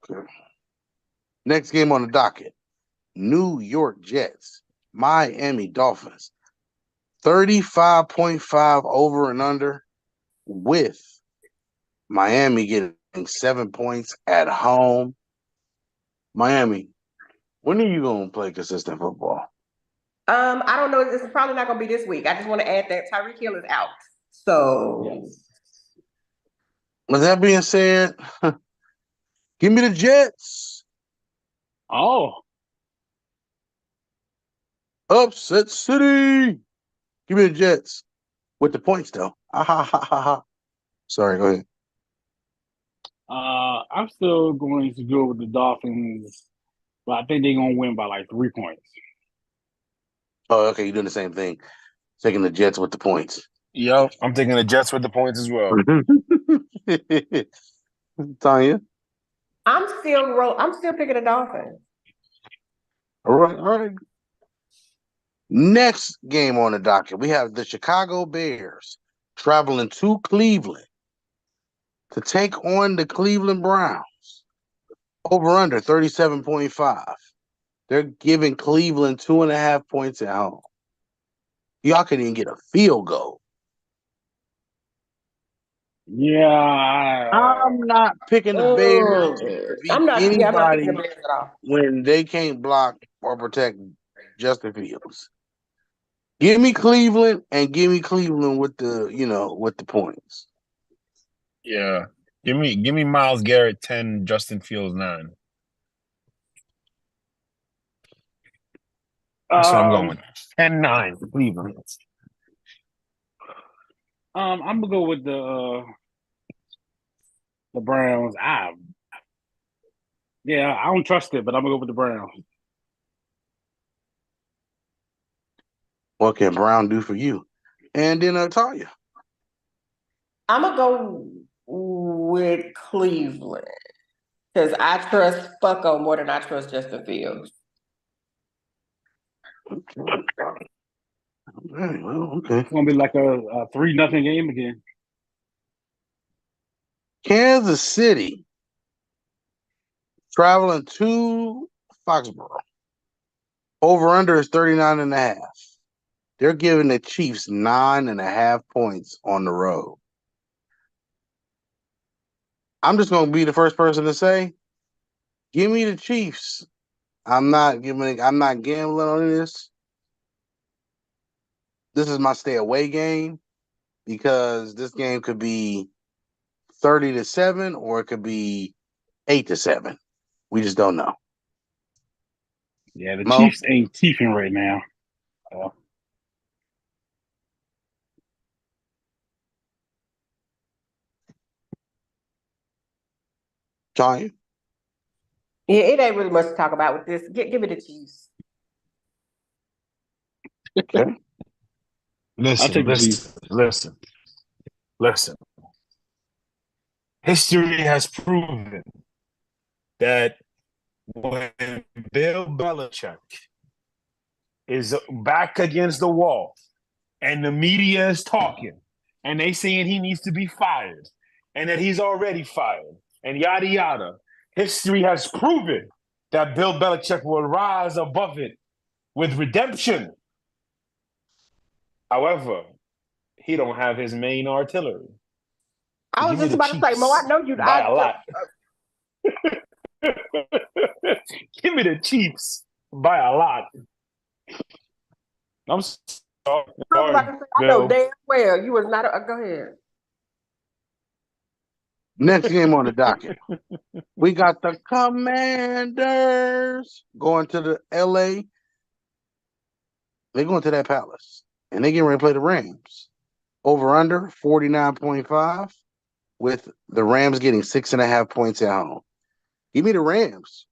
Okay. Next game on the docket. New York Jets, Miami Dolphins. 35.5 over and under with Miami getting 7 points at home. Miami, when are you going to play consistent football? I don't know. It's probably not going to be this week. I just want to add that Tyreek Hill is out. So, with that being said, give me the Jets. Oh. Upset City. Give me the Jets. With the points, though. Sorry, go ahead. I'm still going to go with the Dolphins, but I think they're going to win by like 3 points. Oh, okay. You're doing the same thing. Taking the Jets with the points. Yep. I'm taking the Jets with the points as well. Tanya? I'm still picking the Dolphins. All right. Next game on the docket, we have the Chicago Bears traveling to Cleveland to take on the Cleveland Browns. Over under 37.5. They're giving Cleveland 2.5 points at home. Y'all couldn't even get a field goal. Yeah, I'm not picking the Bears to beat I'm not picking anybody the Bears at all. when they can't block or protect Justin Fields. Give me Cleveland and give me Cleveland with the points. Yeah. Give me Myles Garrett 10, Justin Fields 9. That's what I'm going with. 10-9 Cleveland. I'm gonna go with the Browns. I don't trust it, but I'm gonna go with the Browns. What can Brown do for you? And then Talia. I'm gonna go with Cleveland because I trust Fucko more than I trust Justin Fields. Okay. Well, okay. It's gonna be like a 3-0 game again. Kansas City traveling to Foxborough. Over under is 39.5. They're giving the Chiefs 9.5 points on the road. I'm just gonna be the first person to say, give me the Chiefs. I'm not gambling on this. This is my stay away game because this game could be 30-7 or it could be 8-7. We just don't know. Yeah, the Mo? Chiefs ain't teething right now. Tanya? Yeah, it ain't really much to talk about with this. Give me the Chiefs. Okay. Listen. History has proven that when Bill Belichick is back against the wall and the media is talking and they saying he needs to be fired and that he's already fired and yada yada, history has proven that Bill Belichick will rise above it with redemption. However, he don't have his main artillery. I was just about to say, Mo, I know you'd by a lot. Give me the Chiefs by a lot. I'm sorry. I was about to say, I know damn well you was not. Go ahead. Next game on the docket. We got the Commanders going to the LA. They're going to that Palace. And they're getting ready to play the Rams. Over under 49.5 with the Rams getting 6.5 points at home. Give me the Rams.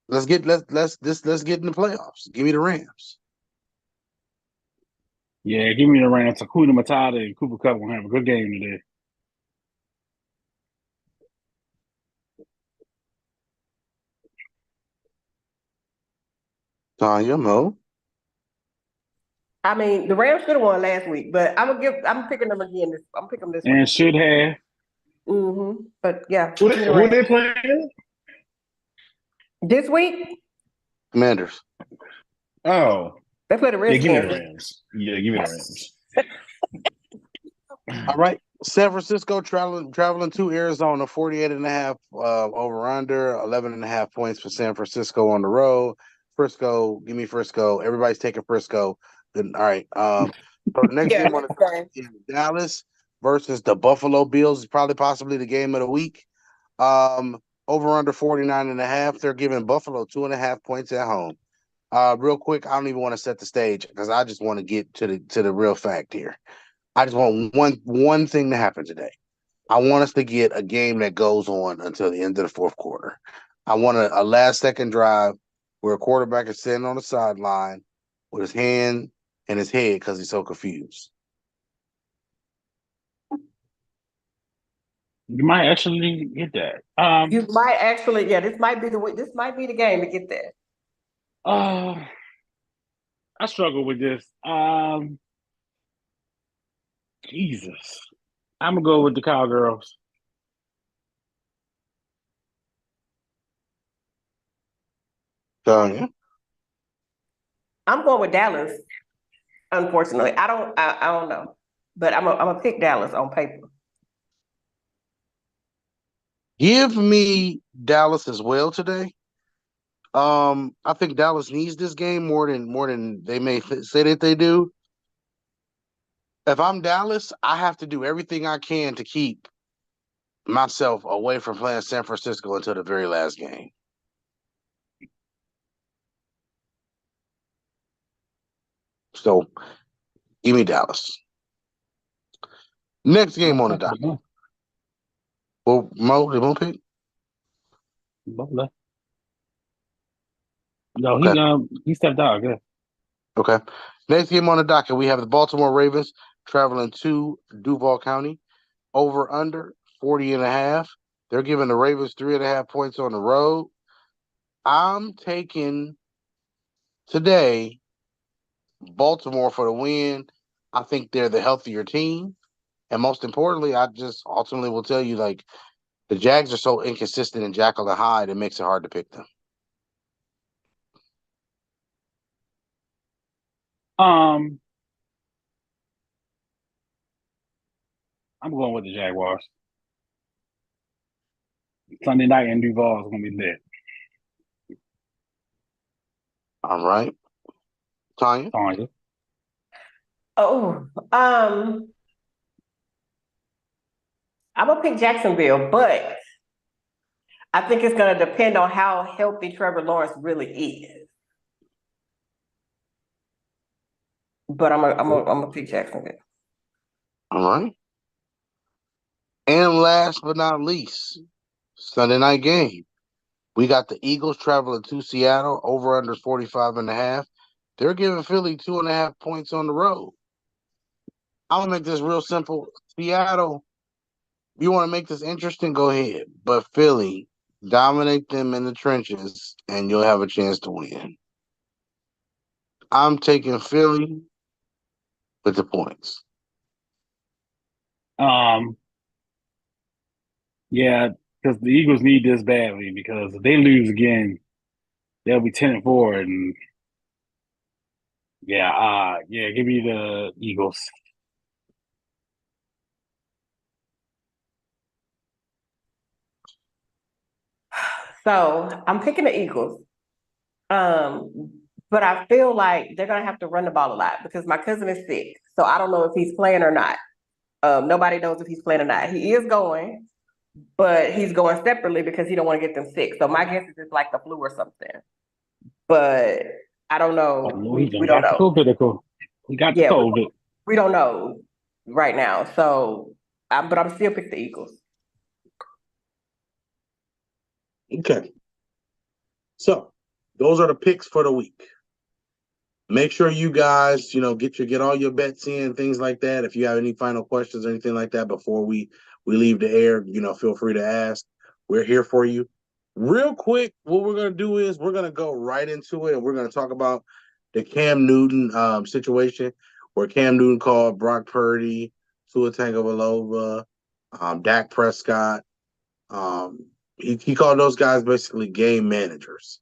Let's get in the playoffs. Give me the Rams. Yeah, give me the Rams. Hakuna Matata and Cooper Kupp will have a good game today. Tanya, Mo. I mean, the Rams should have won last week, but I'm picking them again. I'm picking this and week. Should have. Mm-hmm. But yeah. Who they playing? This week? Commanders. Oh. They play the Redskins. Yeah, give me the Rams. Yeah, give me the Rams. All right. San Francisco traveling to Arizona, 48.5 over under, 11.5 points for San Francisco on the road. Frisco, give me Frisco. Everybody's taking Frisco. All right. So the next game on the is Dallas versus the Buffalo Bills is probably possibly the game of the week. Over under 49.5. They're giving Buffalo 2.5 points at home. Real quick, I don't even want to set the stage because I just want to get to the real fact here. I just want one thing to happen today. I want us to get a game that goes on until the end of the fourth quarter. I want a last-second drive where a quarterback is sitting on the sideline with his hand in his head because he's so confused. You might actually get that. You might actually, this might be the game to get that. I struggle with this. Jesus. I'm gonna go with the Cowgirls. Tanya. I'm going with Dallas. Unfortunately, I don't know, but I'm gonna pick Dallas on paper. Give me Dallas as well today. I think Dallas needs this game more than they may say that they do. If I'm Dallas, I have to do everything I can to keep myself away from playing San Francisco until the very last game. So, give me Dallas. Next game on the docket. Well, Mo, they won't pick? No, he stepped out. Yeah. Okay. Next game on the docket, we have the Baltimore Ravens traveling to Duval County. Over under 40.5. They're giving the Ravens 3.5 points on the road. I'm taking today Baltimore for the win. I think they're the healthier team. And most importantly, I just ultimately will tell you, like, the Jags are so inconsistent in Jekyll and Hyde, it makes it hard to pick them. I'm going with the Jaguars. Sunday night in Duval is gonna be lit. All right. Tanya? Oh, I'm gonna pick Jacksonville, but I think it's gonna depend on how healthy Trevor Lawrence really is. But I'm gonna pick Jacksonville. All right. And last but not least, Sunday night game. We got the Eagles traveling to Seattle, over under 45.5. They're giving Philly 2.5 points on the road. I'm gonna make this real simple. Seattle, you want to make this interesting, go ahead. But Philly, dominate them in the trenches, and you'll have a chance to win. I'm taking Philly with the points. Yeah, because the Eagles need this badly, because if they lose again, they'll be 10-4, and give me the Eagles. So I'm picking the Eagles. But I feel like they're gonna have to run the ball a lot because my cousin is sick. So I don't know if he's playing or not. Nobody knows if he's playing or not. He is going, but he's going separately because he don't want to get them sick. So my guess is it's like the flu or something. But I don't know. We don't know. He got the COVID. We don't know right now. So, but I'm still picking the Eagles. Okay. So those are the picks for the week. Make sure you guys, get all your bets in, things like that. If you have any final questions or anything like that before we leave the air, feel free to ask. We're here for you. Real quick, what we're going to do is we're going to go right into it, and we're going to talk about the Cam Newton situation, where Cam Newton called Brock Purdy, Tua Tagovailoa, Dak Prescott. He called those guys basically game managers.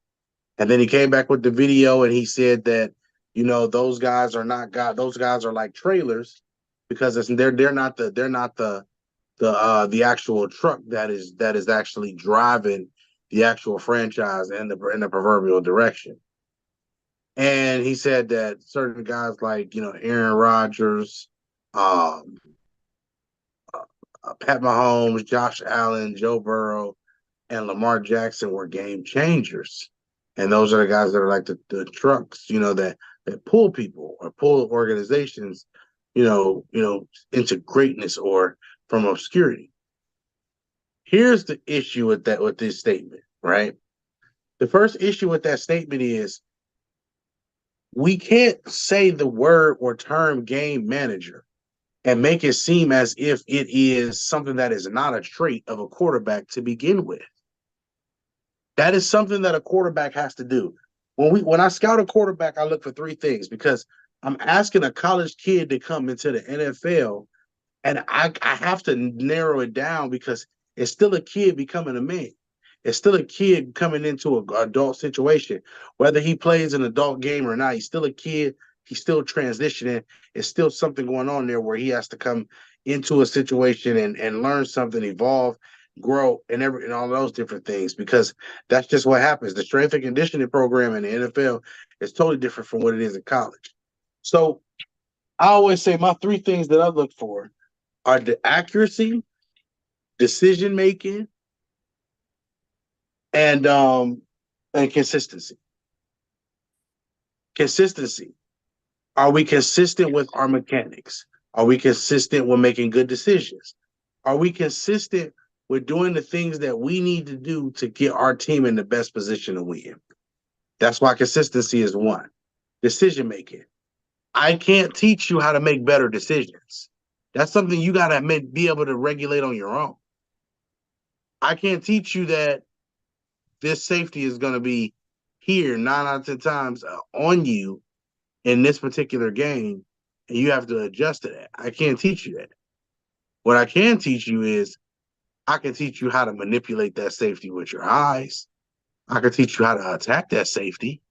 And then he came back with the video, and he said that, those guys are not those guys are like trailers, because they're not the actual truck that is actually driving the actual franchise in the proverbial direction. And he said that certain guys like, Aaron Rodgers, Pat Mahomes, Josh Allen, Joe Burrow, and Lamar Jackson were game changers. And those are the guys that are like the trucks, that pull people or pull organizations, into greatness or from obscurity. Here's the issue with this statement, right? The first issue with that statement is we can't say the word or term game manager and make it seem as if it is something that is not a trait of a quarterback to begin with. That is something that a quarterback has to do. when I scout a quarterback, I look for three things because I'm asking a college kid to come into the NFL, and I have to narrow it down because it's still a kid becoming a man. It's still a kid coming into an adult situation. Whether he plays an adult game or not, he's still a kid. He's still transitioning. It's still something going on there where he has to come into a situation and learn something, evolve, grow, and all those different things because that's just what happens. The strength and conditioning program in the NFL is totally different from what it is in college. So I always say my three things that I look for are the accuracy, decision making, and consistency. Consistency. Are we consistent with our mechanics? Are we consistent with making good decisions? Are we consistent with doing the things that we need to do to get our team in the best position to win? That's why consistency is one. Decision making. I can't teach you how to make better decisions. That's something you got to be able to regulate on your own. I can't teach you that this safety is going to be here 9 out of 10 times on you in this particular game, and you have to adjust to that. I can't teach you that. What I can teach you is I can teach you how to manipulate that safety with your eyes. I can teach you how to attack that safety,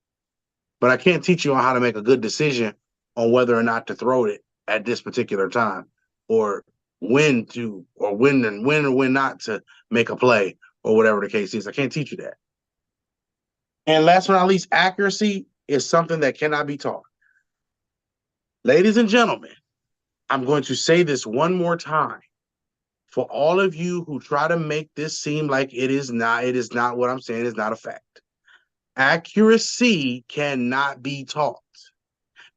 but I can't teach you on how to make a good decision on whether or not to throw it at this particular time, or when or when not to make a play, or whatever the case is. I can't teach you that. And last but not least, accuracy is something that cannot be taught. Ladies and gentlemen, I'm going to say this one more time. For all of you who try to make this seem like it is not what I'm saying is not a fact. Accuracy cannot be taught.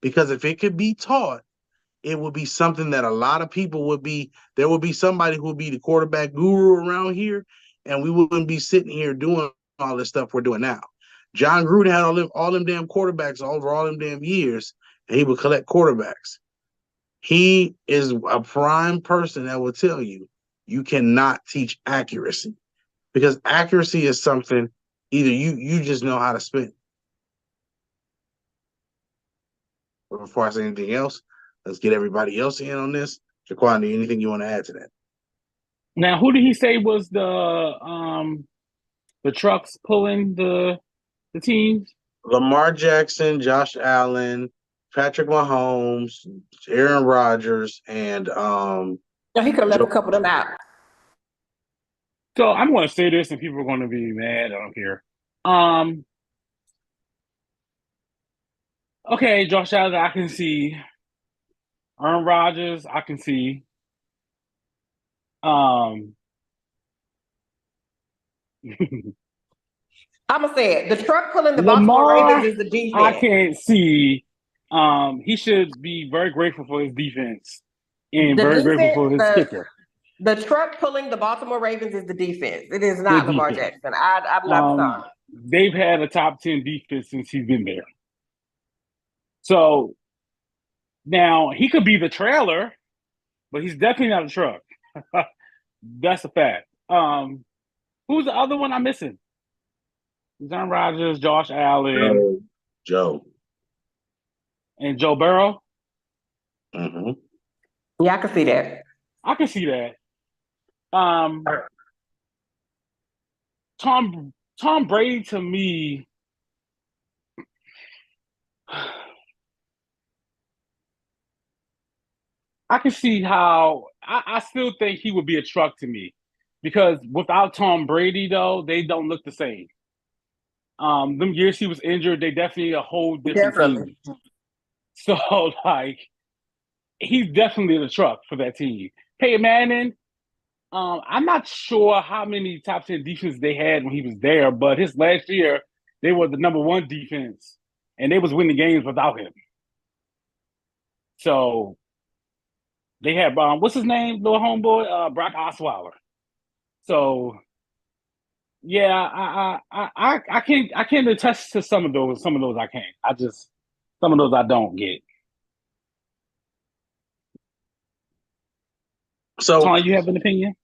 Because if it could be taught, it would be something that a lot of people there would be somebody who would be the quarterback guru around here, and we wouldn't be sitting here doing all this stuff we're doing now. John Gruden had all them damn quarterbacks over all them damn years, and he would collect quarterbacks. He is a prime person that will tell you cannot teach accuracy, because accuracy is something either you just know how to spin. But before I say anything else, let's get everybody else in on this. Jaquan, anything you want to add to that? Now, who did he say was the trucks pulling the teams? Lamar Jackson, Josh Allen, Patrick Mahomes, Aaron Rodgers, and he could have left a couple of them out. So I'm going to say this, and people are going to be mad. I don't care. Okay, Josh Allen, I can see. Aaron Rodgers, I can see. I'm gonna say it. The truck pulling the Baltimore Ravens is the defense. I can't see. He should be very grateful for his defense and grateful for his kicker. The truck pulling the Baltimore Ravens is the defense. It is not Lamar Jackson. I'm not sorry. They've had a top 10 defense since he's been there. So now he could be the trailer, but he's definitely not a truck. That's a fact. Who's the other one I'm missing? Aaron Rodgers, Josh Allen, Joe, and Joe Burrow. Mm-hmm. Yeah, I can see that. I can see that. Tom Brady, to me, I can see how I still think he would be a truck to me, because without Tom Brady, though, they don't look the same. Them years he was injured, they definitely a whole different team. So, like, he's definitely the truck for that team. Peyton Manning, I'm not sure how many top 10 defense they had when he was there, but his last year, they were the number one defense, and they was winning games without him. So they had what's his name, little homeboy, Brock Osweiler. So yeah, I can't attest to some of those. Some of those I can't. Some of those I don't get. So, Tom, you have an opinion?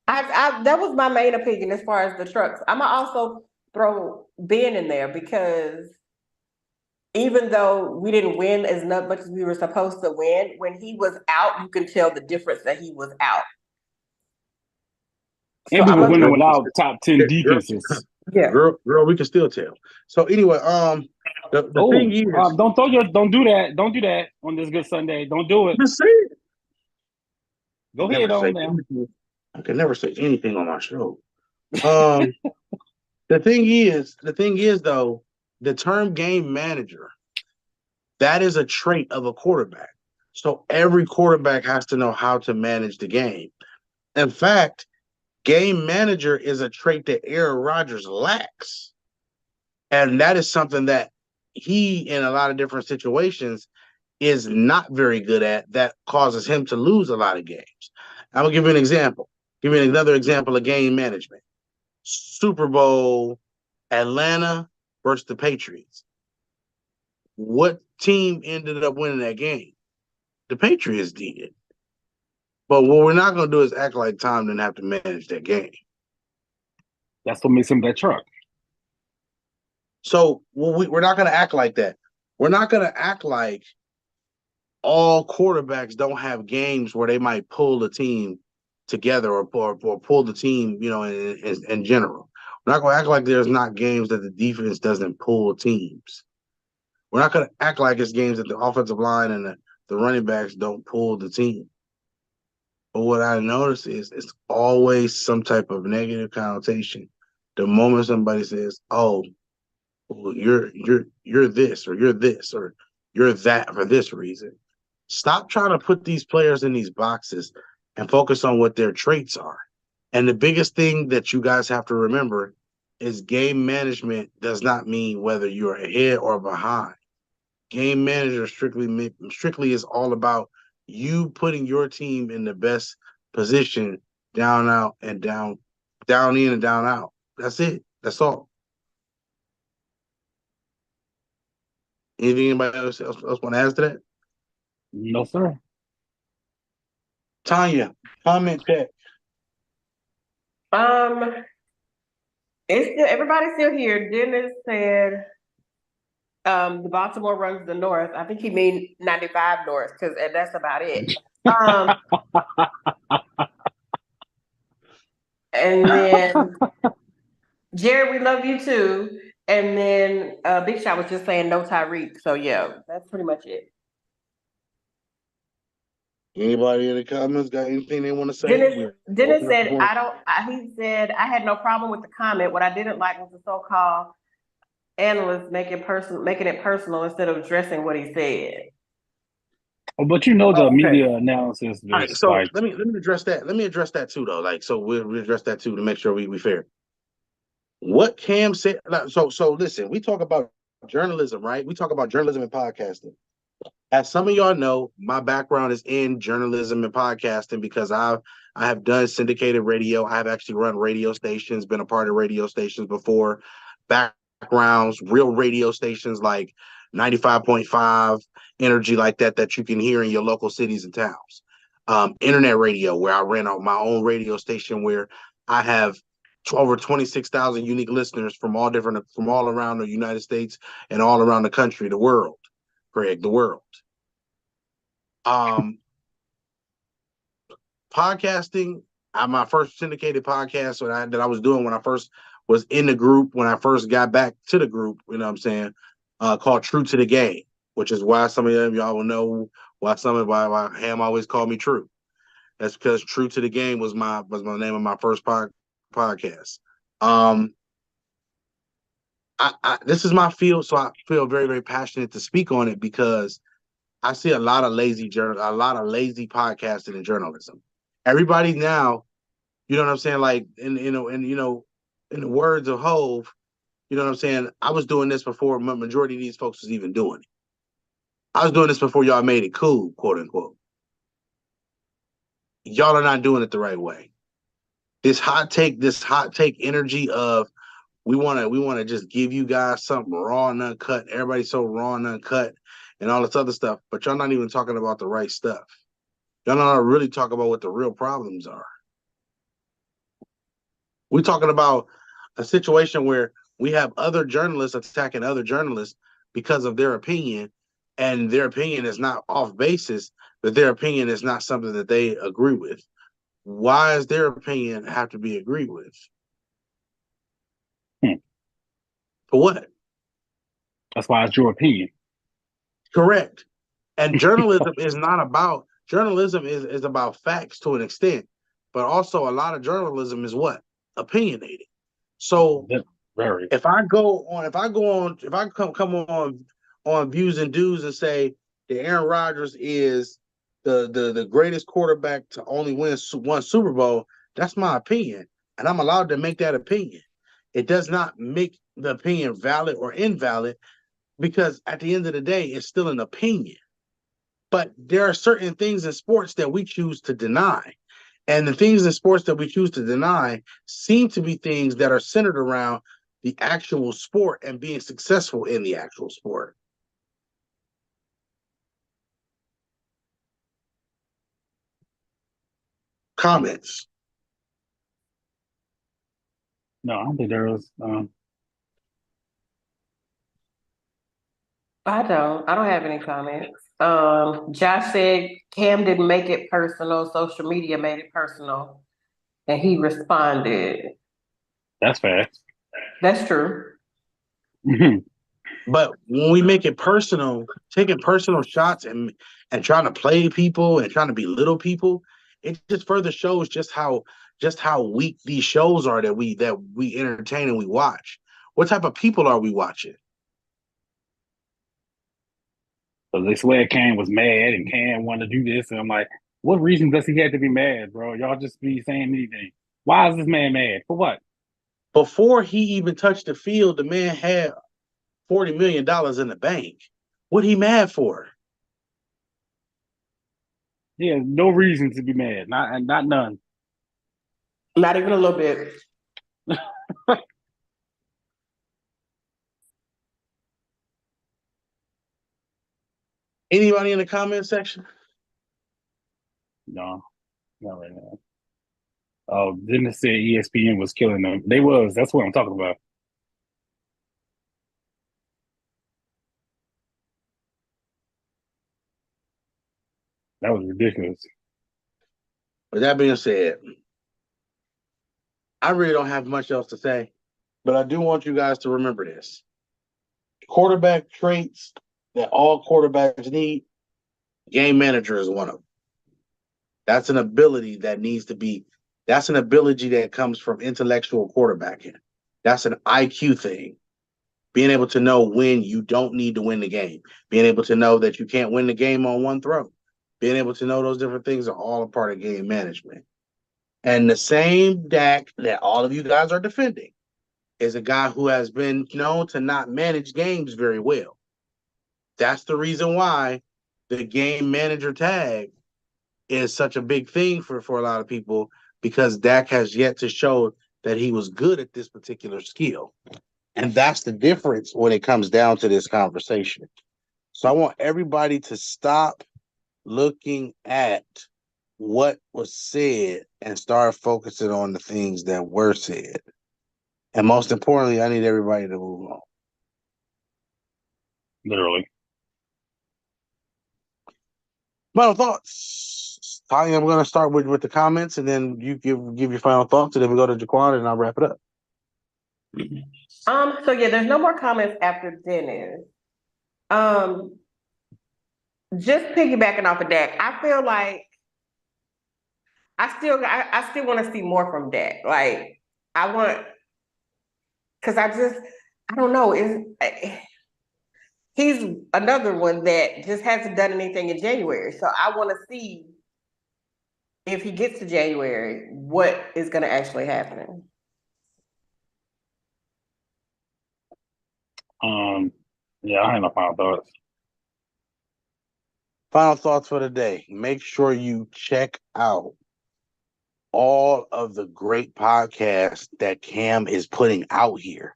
That was my main opinion as far as the trucks. I'm also throw Ben in there because even though we didn't win as much as we were supposed to win, when he was out, you can tell the difference that he was out. And we were winning without top 10 defenses. Yeah, girl, we can still tell. So anyway, the thing is, don't do that on this good Sunday. Don't do it. Just say it. Go ahead on now. I can never say anything on my show. The thing is though, the term game manager, that is a trait of a quarterback. So every quarterback has to know how to manage the game. In fact, game manager is a trait that Aaron Rodgers lacks. And that is something that he, in a lot of different situations, is not very good at, that causes him to lose a lot of games. I'm going to give you an example. Give you another example of game management. Super Bowl, Atlanta versus the Patriots. What team ended up winning that game? The Patriots did. But what we're not going to do is act like Tom didn't have to manage that game. That's what makes him that truck. So we're not going to act like that. We're not going to act like all quarterbacks don't have games where they might pull the team together or pull the team, in general. We're not going to act like there's not games that the defense doesn't pull teams. We're not going to act like it's games that the offensive line and the running backs don't pull the team. But what I notice is it's always some type of negative connotation. The moment somebody says, "Oh, well, you're this or you're this or you're that for this reason," stop trying to put these players in these boxes and focus on what their traits are. And the biggest thing that you guys have to remember is game management does not mean whether you're ahead or behind. Game manager strictly is all about you putting your team in the best position, down out and down in and down out. That's it. That's all. Anything anybody else want to add to that? No, sir. Tanya, comment check. It's still, everybody's still here. Dennis said the Baltimore runs the north. I think he means 95 north because that's about it. And then Jared, we love you too. And then Big Shot was just saying no Tyreek. So yeah, that's pretty much it. Anybody in the comments got anything they want to say? Dennis said, he said, I had no problem with the comment. What I didn't like was the so-called analyst making it personal instead of addressing what he said. Oh, but the media analysis. All right, so let me address that. Let me address that too, though. Like, so we'll address that too to make sure we fair. What Cam said. So listen, we talk about journalism, right? We talk about journalism and podcasting. As some of y'all know, my background is in journalism and podcasting because I have done syndicated radio. I've actually run radio stations, been a part of radio stations before. Backgrounds, real radio stations like 95.5, energy like that you can hear in your local cities and towns. Internet radio, where I ran out my own radio station where I have over 26,000 unique listeners from all around the United States and all around the country, the world. Craig, the world. Podcasting, my first syndicated podcast that I was doing when I first was in the group, when I first got back to the group, you know what I'm saying, called True to the Game, which is why some of y'all will know why Ham always called me True. That's because True to the Game was my name of my first podcast. This is my field, so I feel very, very passionate to speak on it because I see a lot of lazy podcasting in journalism. Everybody now, you know what I'm saying? Like in the words of Hove, you know what I'm saying? I was doing this before majority of these folks was even doing it. I was doing this before y'all made it cool, quote unquote. Y'all are not doing it the right way. This hot take energy of we want to just give you guys something raw and uncut. Everybody's so raw and uncut and all this other stuff, but y'all not even talking about the right stuff. Y'all not really talking about what the real problems are. We're talking about a situation where We have other journalists attacking other journalists because of their opinion, and their opinion is not off basis, but their opinion is not something that they agree with. Why does their opinion have to be agreed with? For what? That's why it's your opinion. Correct. And journalism is not about journalism is about facts to an extent, but also a lot of journalism is what? Opinionated. So Very. if I come on Views and Dues and say that Aaron Rodgers is the greatest quarterback to only win one Super Bowl, that's my opinion, and I'm allowed to make that opinion. It does not make the opinion valid or invalid, because at the end of the day, it's still an opinion. But there are certain things in sports that we choose to deny. And the things in sports that we choose to deny seem to be things that are centered around the actual sport and being successful in the actual sport. Comments? No, I don't think there was. I don't have any comments. Josh said Cam didn't make it personal. Social media made it personal. And he responded. That's fast. That's true. But when we make it personal, taking personal shots and trying to play people and trying to belittle people, it just further shows just how weak these shows are that we entertain and we watch. What type of people are we watching? So they swear Cam was mad and Cam wanted to do this, and I'm like, what reason does he have to be mad, bro? Y'all just be saying anything. Why is this man mad? For what? Before he even touched the field, the man had $40 million in the bank. What he mad for? Yeah, no reason to be mad. Not none. Not even a little bit. Anybody in the comment section? No, not right now. Oh, didn't say ESPN was killing them. They was. That's what I'm talking about. That was ridiculous. With that being said, I really don't have much else to say, but I do want you guys to remember this. Quarterback traits that all quarterbacks need, game manager is one of them. That's an ability that's an ability that comes from intellectual quarterbacking. That's an IQ thing. Being able to know when you don't need to win the game. Being able to know that you can't win the game on one throw. Being able to know those different things are all a part of game management. And the same Dak that all of you guys are defending is a guy who has been known to not manage games very well. That's the reason why the game manager tag is such a big thing for a lot of people, because Dak has yet to show that he was good at this particular skill. And that's the difference when it comes down to this conversation. So I want everybody to stop looking at what was said and start focusing on the things that were said. And most importantly, I need everybody to move on. Literally. Final thoughts. Tanya, I'm going to start with the comments, and then you give your final thoughts, and then we go to Jaquan, and I'll wrap it up. So yeah, there's no more comments after Dennis. Just piggybacking off of Dak, I feel like I still want to see more from Dak. Like because I don't know, he's another one that just hasn't done anything in January. So I want to see if he gets to January, what is going to actually happen. Yeah, I have no final thoughts. Final thoughts for the day. Make sure you check out all of the great podcasts that Cam is putting out here.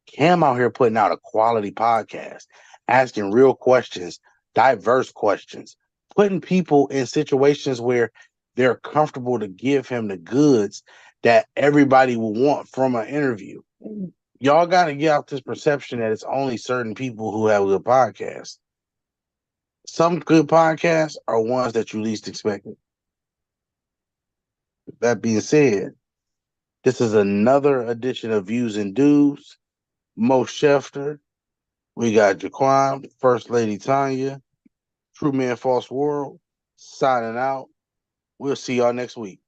Cam out here putting out a quality podcast, asking real questions, diverse questions, putting people in situations where they're comfortable to give him the goods that everybody will want from an interview. Y'all got to get out this perception that it's only certain people who have good podcasts. Some good podcasts are ones that you least expected. That being said, this is another edition of Views and Dudes. Mo Schefter, we got Jaquan, First Lady Tanya, True Man False World, signing out. We'll see y'all next week.